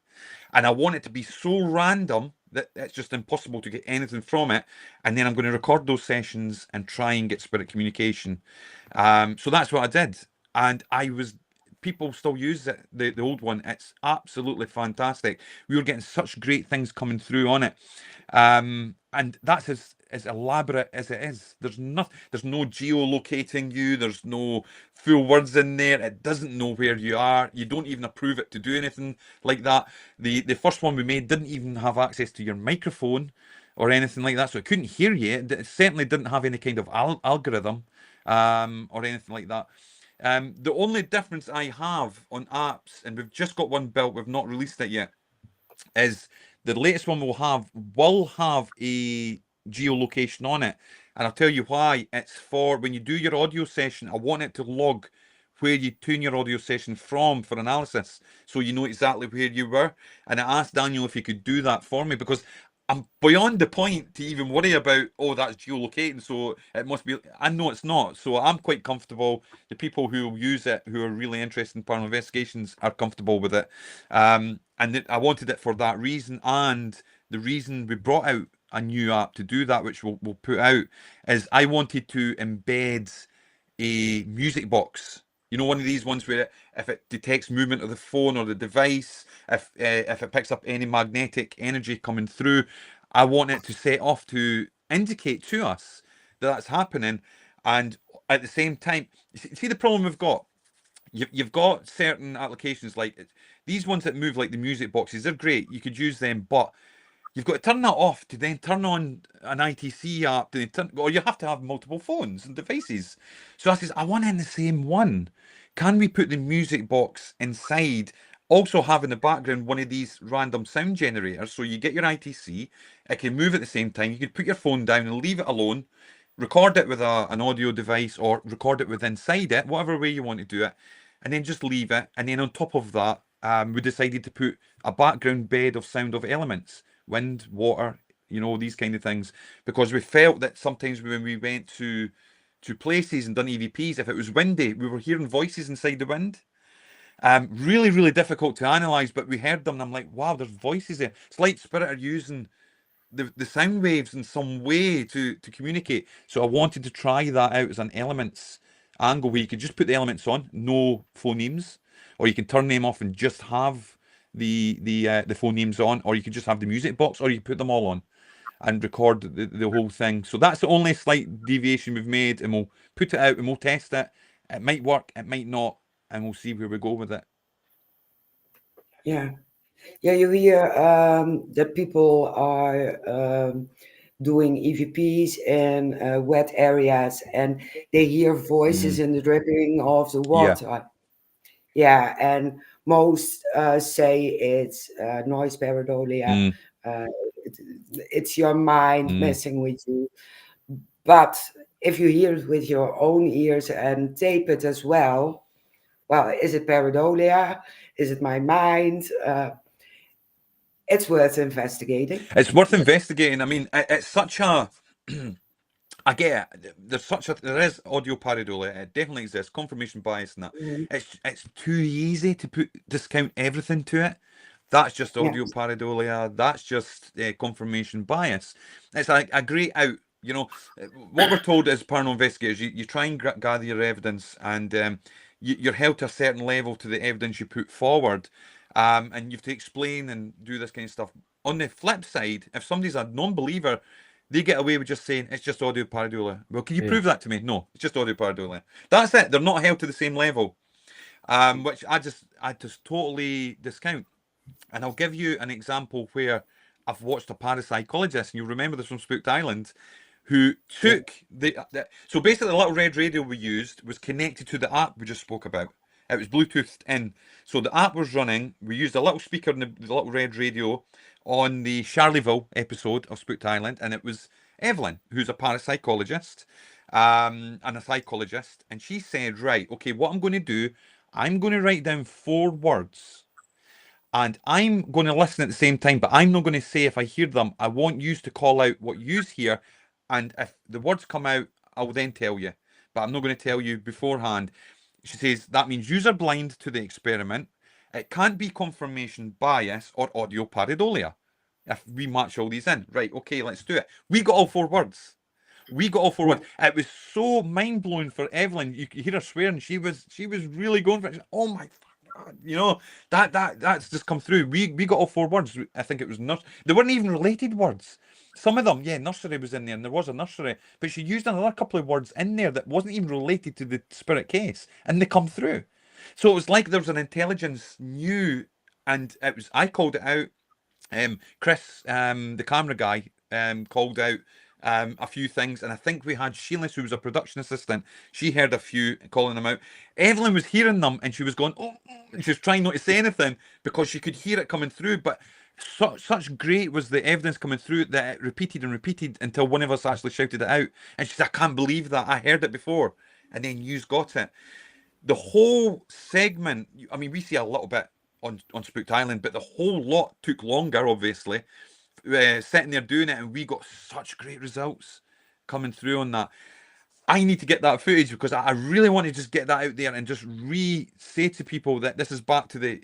And I want it to be so random that it's just impossible to get anything from it. And then I'm going to record those sessions and try and get spirit communication. So that's what I did. And people still use it, the old one. It's absolutely fantastic. We were getting such great things coming through on it. And that's as elaborate as it is. There's no geolocating you. There's no full words in there. It doesn't know where you are. You don't even approve it to do anything like that. The first one we made didn't even have access to your microphone or anything like that, so it couldn't hear you. It certainly didn't have any kind of algorithm or anything like that. The only difference I have on apps, and we've just got one built, we've not released it yet, is the latest one will have a geolocation on it. And I'll tell you why. It's for when you do your audio session, I want it to log where you tune your audio session from for analysis, so you know exactly where you were. And I asked Daniel if he could do that for me, because I'm beyond the point to even worry about, oh, that's geolocating, so it must be. I know it's not, so I'm quite comfortable. The people who will use it, who are really interested in paranormal investigations, are comfortable with it. And I wanted it for that reason. And the reason we brought out a new app to do that, which we'll put out, is I wanted to embed a music box. You know, one of these ones where if it detects movement of the phone or the device, if it picks up any magnetic energy coming through, I want it to set off to indicate to us that that's happening. And at the same time, see the problem we've got. You've got certain applications like these ones that move like the music boxes. They're great. You could use them, but you've got to turn that off to then turn on an ITC app, or you have to have multiple phones and devices. So I says, I want in the same one. Can we put the music box inside, also have in the background one of these random sound generators? So you get your ITC, it can move at the same time. You could put your phone down and leave it alone, record it with an audio device, or record it with inside it, whatever way you want to do it, and then just leave it. And then on top of that, we decided to put a background bed of sound of elements. Wind, water, these kind of things, because we felt that sometimes when we went to places and done EVPs, if it was windy, we were hearing voices inside the wind. Really, really difficult to analyze, but we heard them, and I'm like, wow, there's voices there. It's like Spirit are using the sound waves in some way to communicate. So I wanted to try that out as an elements angle, where you could just put the elements on, no phonemes, or you can turn them off and just have the phonemes on, or you could just have the music box, or you put them all on and record the whole thing. So that's the only slight deviation we've made, and we'll put it out and we'll test it. It might work, it might not, and we'll see where we go with it. Yeah. Yeah, you hear that people are doing EVPs in wet areas, and they hear voices in the dripping of the water. Yeah, and most say it's noise pareidolia. It's your mind messing with you. But if you hear it with your own ears and tape it as well, well, is it pareidolia? Is it my mind? It's worth investigating. It's worth investigating. I mean, it's such a... I get it. There is audio pareidolia. It definitely exists. Confirmation bias and that. It's too easy to discount everything to it. That's just audio pareidolia. That's just confirmation bias. It's a great out. What we're told as paranormal investigators, you try and gather your evidence, and you're held to a certain level to the evidence you put forward, and you have to explain and do this kind of stuff. On the flip side, if somebody's a non-believer, they get away with just saying it's just audio pareidolia. Well, can you prove that to me? No, it's just audio pareidolia. That's it. They're not held to the same level, which I just totally discount. And I'll give you an example where I've watched a parapsychologist, and you'll remember this from Spooked Island, who took so basically the little red radio we used was connected to the app we just spoke about. It was Bluetoothed in. So the app was running. We used a little speaker in the little red radio on the Charleville episode of Spooked Island, and it was Evelyn, who's a parapsychologist and a psychologist, and she said, right, okay, what I'm going to do, I'm going to write down 4 words, and I'm going to listen at the same time, but I'm not going to say if I hear them. I want you to call out what you hear, and if the words come out, I'll then tell you, but I'm not going to tell you beforehand. She says that means you're blind to the experiment. It can't be confirmation bias or audio pareidolia. If we match all these in, right? Okay, let's do it. We got all 4 words. It was so mind blowing for Evelyn. You could hear her swearing. She was really going for it. Oh my God, that's just come through. We got all 4 words. I think it was nursery. They weren't even related words. Some of them, nursery was in there, and there was a nursery, but she used another couple of words in there that wasn't even related to the spirit case, and they come through. So it was like there was an intelligence new, and I called it out. Chris, the camera guy, called out a few things, and I think we had Sheila, who was a production assistant. She heard a few, calling them out. Evelyn was hearing them, and she was going, oh, and she was trying not to say anything because she could hear it coming through, but such great was the evidence coming through that it repeated and repeated until one of us actually shouted it out, and she said, I can't believe that, I heard it before, and then you's got it. The whole segment, I mean, we see a little bit on Spooked Island, but the whole lot took longer, obviously, sitting there doing it, and we got such great results coming through on that. I need to get that footage because I really want to just get that out there and just say to people that this is back to the,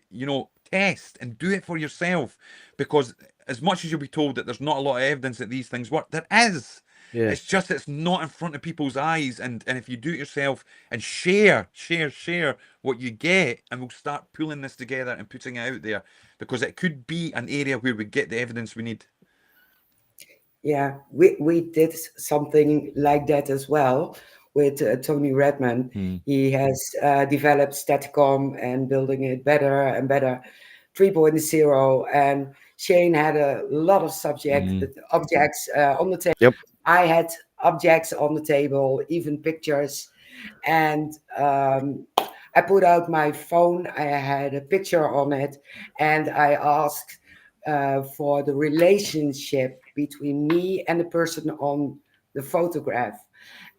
test and do it for yourself, because as much as you'll be told that there's not a lot of evidence that these things work, there is. Yeah. It's just it's not in front of people's eyes, and if you do it yourself and share what you get, and we'll start pulling this together and putting it out there, because it could be an area where we get the evidence we need. Yeah, we did something like that as well with Tony Redman. Mm. He has developed Staticom and building it better and better, 3.0. And Shane had a lot of objects on the table. Yep. I had objects on the table, even pictures. And I put out my phone. I had a picture on it, and I asked for the relationship between me and the person on the photograph.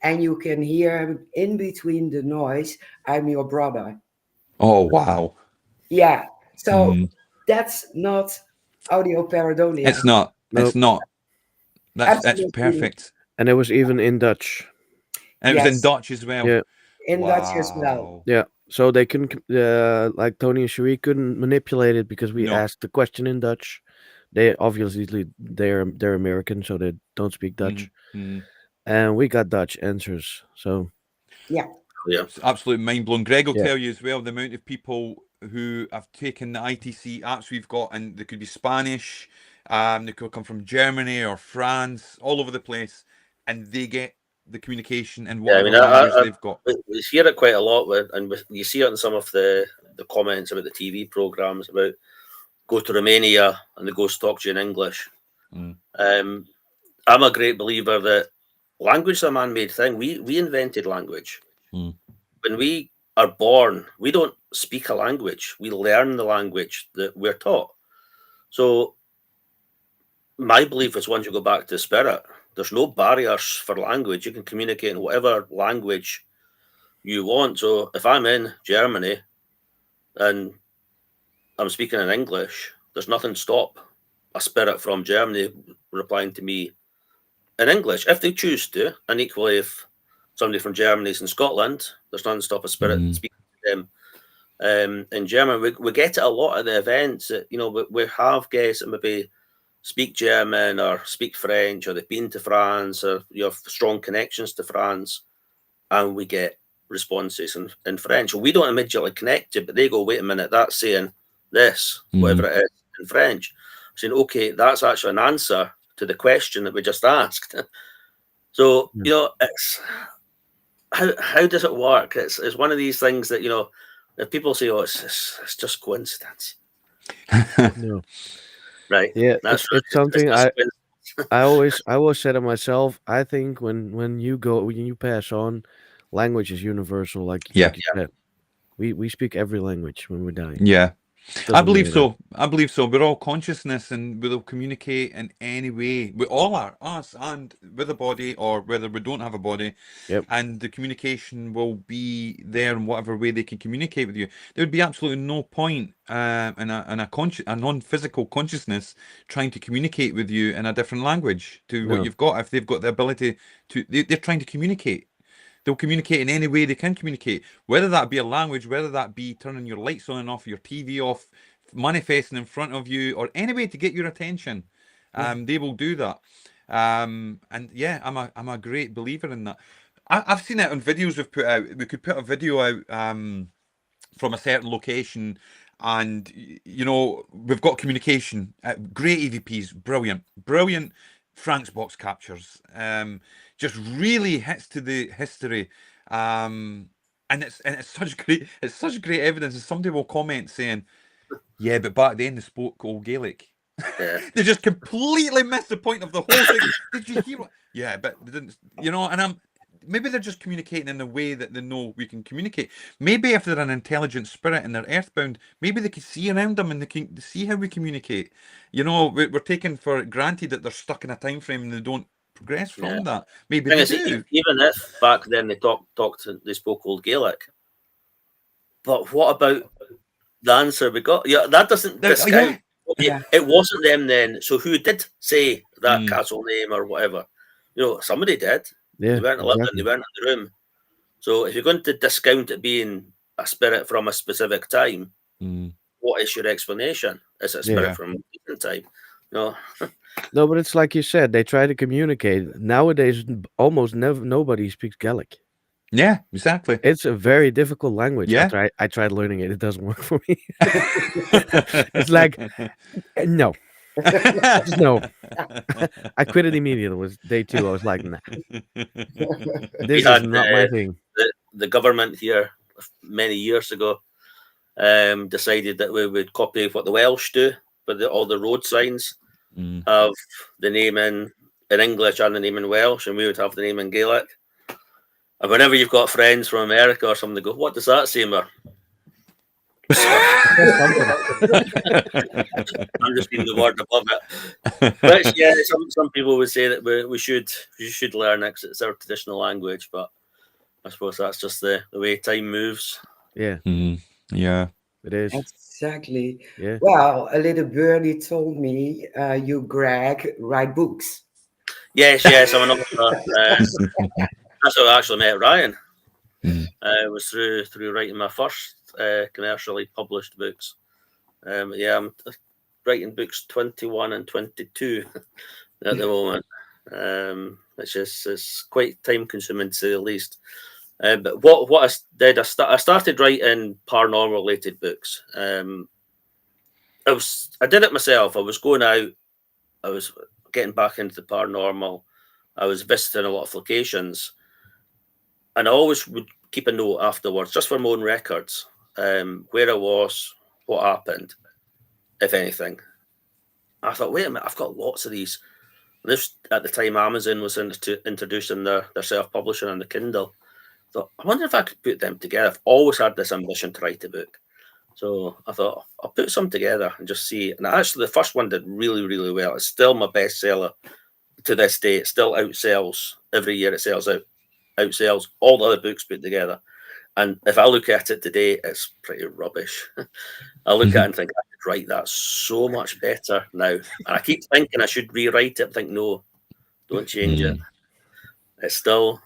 And you can hear in between the noise, I'm your brother. Oh, wow. Yeah. So Mm. that's not audio pareidolia. It's not. Nope. It's not. That's Absolutely. perfect. And it was even in Dutch. And it was in Yes. Dutch as well. Yeah. In Dutch as well. Wow. Yeah. So they couldn't, like Tony and Cherie couldn't manipulate it because we No. asked the question in Dutch. They obviously they're American, so they don't speak Dutch, Mm. and we got Dutch answers. So Yeah. It's absolute mind blown. Greg will Yeah. tell you as well the amount of people who have taken the ITC apps we've got, and they could be Spanish, they could come from Germany or France, all over the place, and they get the communication in Yeah, I whatever mean, language they've got. we hear it quite a lot, and you see it in some of the comments about the TV programs about go to Romania and they go talk to you in English. Mm. I'm a great believer that language is a man-made thing. We invented language. Mm. When we are born, we don't speak a language. We learn the language that we're taught. So my belief is once you go back to spirit, there's no barriers for language. You can communicate in whatever language you want. So if I'm in Germany and I'm speaking in English, there's nothing to stop a spirit from Germany replying to me in English if they choose to. And equally, if somebody from Germany is in Scotland, there's nothing to stop a spirit speaking to them in German. We get it a lot at the events. That, you know, we have guests that maybe speak German or speak French, or they've been to France, or you have strong connections to France, and we get responses in French. We don't immediately connect it, but they go, wait a minute, that's saying this, whatever it is in French. I'm saying, okay, that's actually an answer to the question that we just asked. So, you know, it's how does it work? It's one of these things that, you know, if people say, oh, it's just coincidence. no. Right. Yeah, That's it's something just I always say to myself, I think when you pass on, language is universal, like you said. We speak every language when we're dying. Yeah. Doesn't I believe matter. so. I believe so. We're all consciousness, and we'll communicate in any way. We all are, us and with a body, or whether we don't have a body. Yep. And the communication will be there in whatever way they can communicate with you. There would be absolutely no point in a non-physical consciousness trying to communicate with you in a different language to what you've got. If they've got the ability to, they're trying to communicate. They'll communicate in any way they can communicate, whether that be a language, whether that be turning your lights on and off, your TV off, manifesting in front of you, or any way to get your attention. They will do that. And yeah, I'm a great believer in that. I've seen it on videos we've put out. We could put a video out from a certain location, and you know, we've got communication. Great EVPs, brilliant Frank's box captures. Just really hits to the history, and it's such great evidence. And somebody will comment saying, "Yeah, but back then they spoke Old Gaelic." Yeah. They just completely missed the point of the whole thing. Did you hear what? Yeah, but they didn't. You know, and maybe they're just communicating in the way that they know we can communicate. Maybe if they're an intelligent spirit and they're earthbound, maybe they can see around them and they can see how we communicate. You know, we're taking for granted that they're stuck in a time frame and they don't progress from that. Maybe they do. Even if back then they spoke Old Gaelic, but what about the answer we got? Yeah, that doesn't discount. Yeah. It wasn't them then. So who did say that castle name or whatever? You know, somebody did. Yeah, they weren't living. They weren't in the room. So if you're going to discount it being a spirit from a specific time, what is your explanation? Is it a spirit from a different time? No. No, but it's like you said, they try to communicate. Nowadays, almost nobody speaks Gaelic. Yeah, exactly. It's a very difficult language. Yeah. I tried learning it. It doesn't work for me. It's like, no. Just no. I quit it immediately. It was day 2. I was like, nah, this is had, not my thing. The government here many years ago decided that we would copy what the Welsh do, but all the road signs have the name in English and the name in Welsh, and we would have the name in Gaelic. And whenever you've got friends from America or something, they go, "What does that say, Mer?" I'm just reading the word above it. But yeah, some people would say that we should learn it 'cause it's our traditional language, but I suppose that's just the way time moves. Yeah, Yeah. it is. Exactly. Yeah. Well, a little birdie told me you, Greg, write books. Yes, I'm an author. That's how I actually met Ryan. It was through writing my first commercially published books. I'm writing books 21 and 22 at the moment, which is quite time consuming to say the least. But what I did, I started writing paranormal related books. I did it myself. I was going out. I was getting back into the paranormal. I was visiting a lot of locations, and I always would keep a note afterwards, just for my own records, where I was, what happened, if anything. I thought, wait a minute, I've got lots of these. This at the time Amazon was introducing their self-publishing on the Kindle. I thought, I wonder if I could put them together. I've always had this ambition to write a book. So I thought, I'll put some together and just see. And actually, the first one did really, really well. It's still my bestseller to this day. It still outsells every year. It outsells all the other books put together. And if I look at it today, it's pretty rubbish. I look at it and think, I could write that so much better now. And I keep thinking I should rewrite it. I think, no, don't change it. It's still,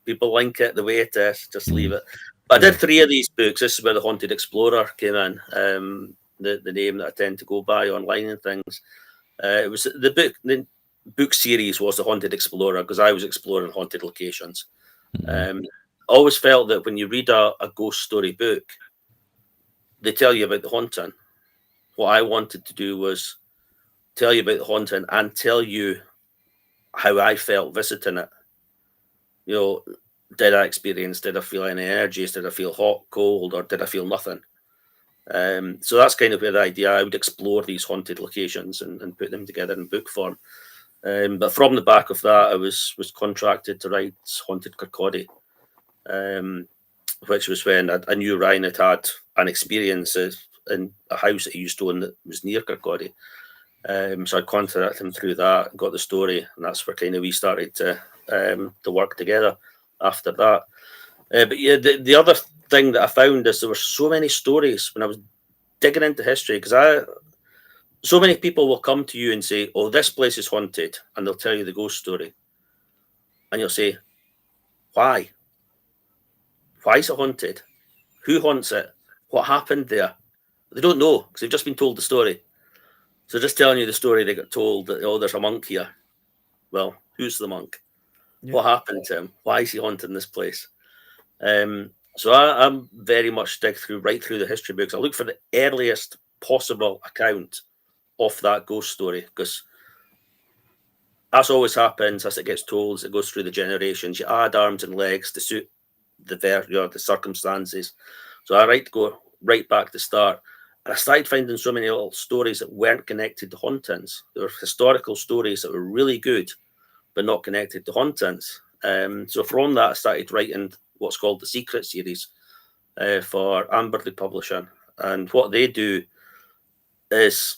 people like it the way it is. Just leave it. But I did 3 of these books. This is where the Haunted Explorer came in. The name that I tend to go by online and things. It was the book series was the Haunted Explorer because I was exploring haunted locations. I always felt that when you read a ghost story book, they tell you about the haunting. What I wanted to do was tell you about the haunting and tell you how I felt visiting it. You know, did I experience, did I feel any energies, did I feel hot, cold, or did I feel nothing? So that's kind of where the idea, I would explore these haunted locations and put them together in book form. But from the back of that, I was contracted to write Haunted Kirkcaldy, which was when I knew Ryan had an experience in a house that he used to own that was near Kirkcaldy. So I contacted him through that and got the story, and that's where kind of we started to work together after that. But yeah, the other thing that I found is there were so many stories when I was digging into history, because so many people will come to you and say, "Oh, this place is haunted," and they'll tell you the ghost story, and you'll say, "Why? Why is it haunted? Who haunts it? What happened there?" They don't know because they've just been told the story. So just telling you the story, they got told that, "Oh, there's a monk here." Well, who's the monk? Yeah. What happened to him? Why is he haunting this place? So I'm very much right through the history books. I look for the earliest possible account of that ghost story, because that's always happens as it gets told, as it goes through the generations. You add arms and legs to suit the circumstances. So I like to go right back to the start. And I started finding so many little stories that weren't connected to hauntings. There were historical stories that were really good, but not connected to hauntings. So from that, I started writing what's called the Secret series for Amberley Publishing. And what they do is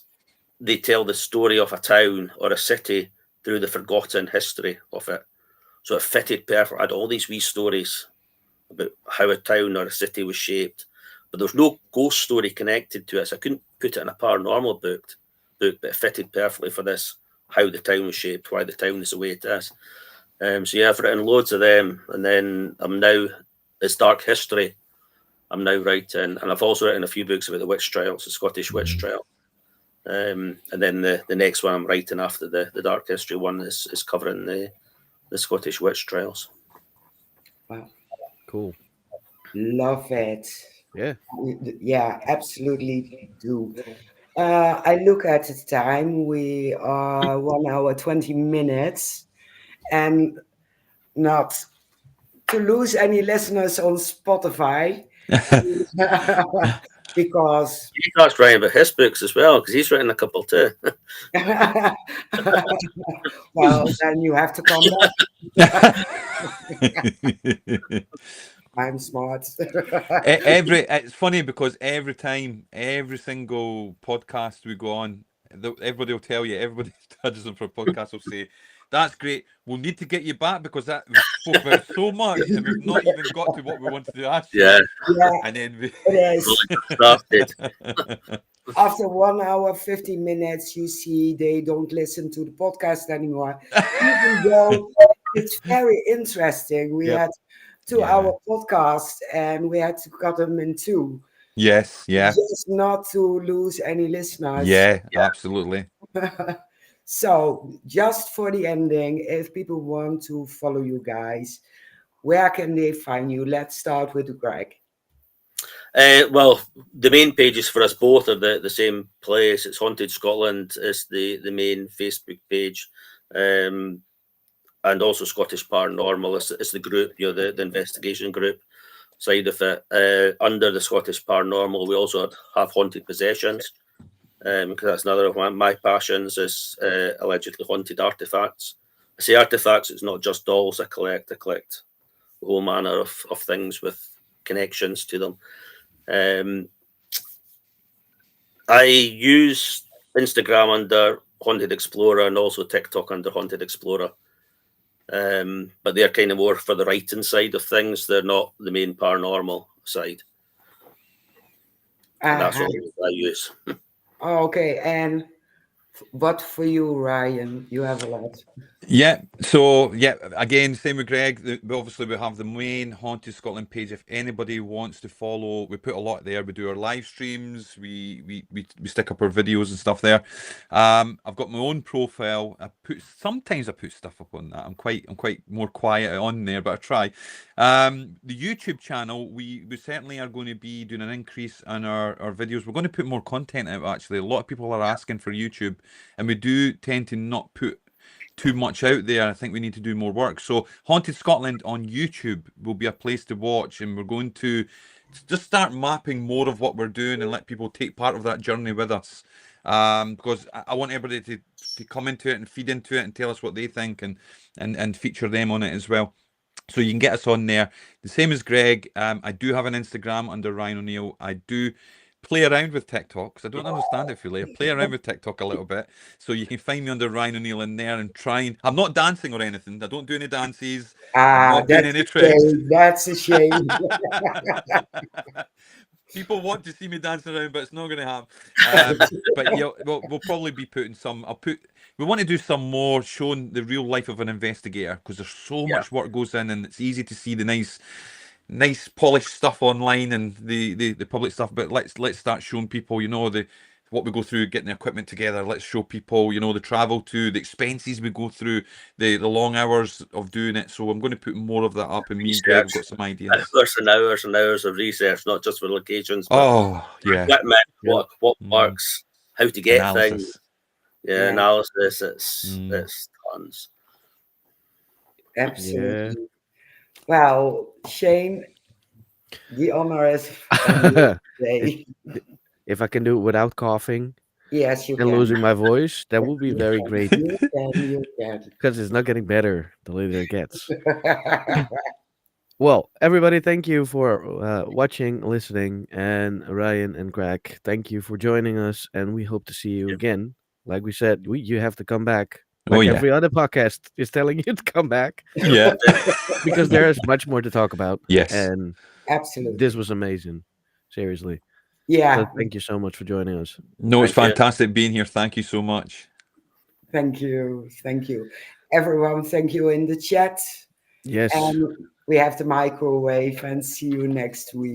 they tell the story of a town or a city through the forgotten history of it. So it fitted perfect. I had all these wee stories about how a town or a city was shaped, but there was no ghost story connected to it. So I couldn't put it in a paranormal book, but it fitted perfectly for this, how the town was shaped, why the town is the way it is. So yeah, I've written loads of them, and then I'm now, it's dark history. I'm now writing, and I've also written a few books about the witch trials, the Scottish witch trial. And then the next one I'm writing after the dark history one is covering the Scottish witch trials. Wow. Cool. Love it. Yeah. Yeah, absolutely do. I look at the time. We are 1 hour 20 minutes, and not to lose any listeners on Spotify, because He starts writing about his books as well, because he's written a couple too. well, then you have to come back. I'm smart. It's funny because every time, every single podcast we go on, everybody will tell you, everybody who judges them for a podcast will say, "That's great. We'll need to get you back because that we spoke about so much, and we've not even got to what we wanted to ask you." Yeah, Yeah, And then we... it is. started. After 1 hour 50 minutes, you see they don't listen to the podcast anymore, even though it's very interesting. We Yep. had 2 hour podcast and we had to cut them in two, Yes, yeah, just not to lose any listeners. yeah, absolutely. So, just for the ending, if people want to follow you guys, where can they find you? Let's start with Greg. Well, the main pages for us both are the same place. It's Haunted Scotland is the main Facebook page, and also Scottish Paranormal is the group, the investigation group side of it. Under the Scottish Paranormal, we also have Haunted Possessions, because that's another of my passions is allegedly haunted artifacts. I say artifacts, it's not just dolls I collect all manner of things with connections to them. I use Instagram under Haunted Explorer and also TikTok under Haunted Explorer. But they're kind of more for the writing side of things. They're not the main paranormal side. And that's what I use. Okay, and what for you, Ryan? You have a lot. Yeah, so yeah, again, same with Greg. Obviously, we have the main Haunted Scotland page. If anybody wants to follow, we put a lot there. We do our live streams. We stick up our videos and stuff there. I've got my own profile. Sometimes I put stuff up on that. I'm quite more quiet on there, but I try. The YouTube channel, we certainly are going to be doing an increase on our videos. We're going to put more content out. Actually, a lot of people are asking for YouTube, and we do tend to not put too much out there. I think we need to do more work. So Haunted Scotland on YouTube will be a place to watch, and we're going to just start mapping more of what we're doing and let people take part of that journey with us. Because I want everybody to come into it and feed into it and tell us what they think and feature them on it as well. So you can get us on there. The same as Greg. I do have an Instagram under Ryan O'Neill. I do play around with TikTok because I don't understand it fully. I play around with TikTok a little bit. So you can find me under Ryan O'Neill in there and I'm not dancing or anything. I don't do any dances. I'm not doing any tricks. That's a shame. People want to see me dancing around, but it's not going to happen. But yeah, we'll probably be putting some. We want to do some more showing the real life of an investigator because there's so much work goes in, and it's easy to see the nice polished stuff online and the public stuff. But let's start showing people, what we go through getting the equipment together. Let's show people, the travel to, the expenses we go through, the long hours of doing it. So I'm going to put more of that up, and me and Greg have got some ideas. Hours and hours of research, not just for locations, but equipment, what works, how to get things. Yeah, analysis. It's tons. Absolutely. Yeah. Well, Shane, the honor is today. If I can do it without coughing, yes, you and can. losing my voice, that would be very great. You can. Because it's not getting better the later it gets. Well, everybody, thank you for watching, listening, and Ryan and Greg, thank you for joining us, and we hope to see you again. Like we said, you have to come back. Like every other podcast is telling you to come back. Yeah. Because there is much more to talk about. Yes. And absolutely, this was amazing. Seriously. Yeah. So thank you so much for joining us. No, it's fantastic being here. Thank you so much. Thank you. Thank you. Everyone, thank you in the chat. Yes. And we have the microwave, and see you next week.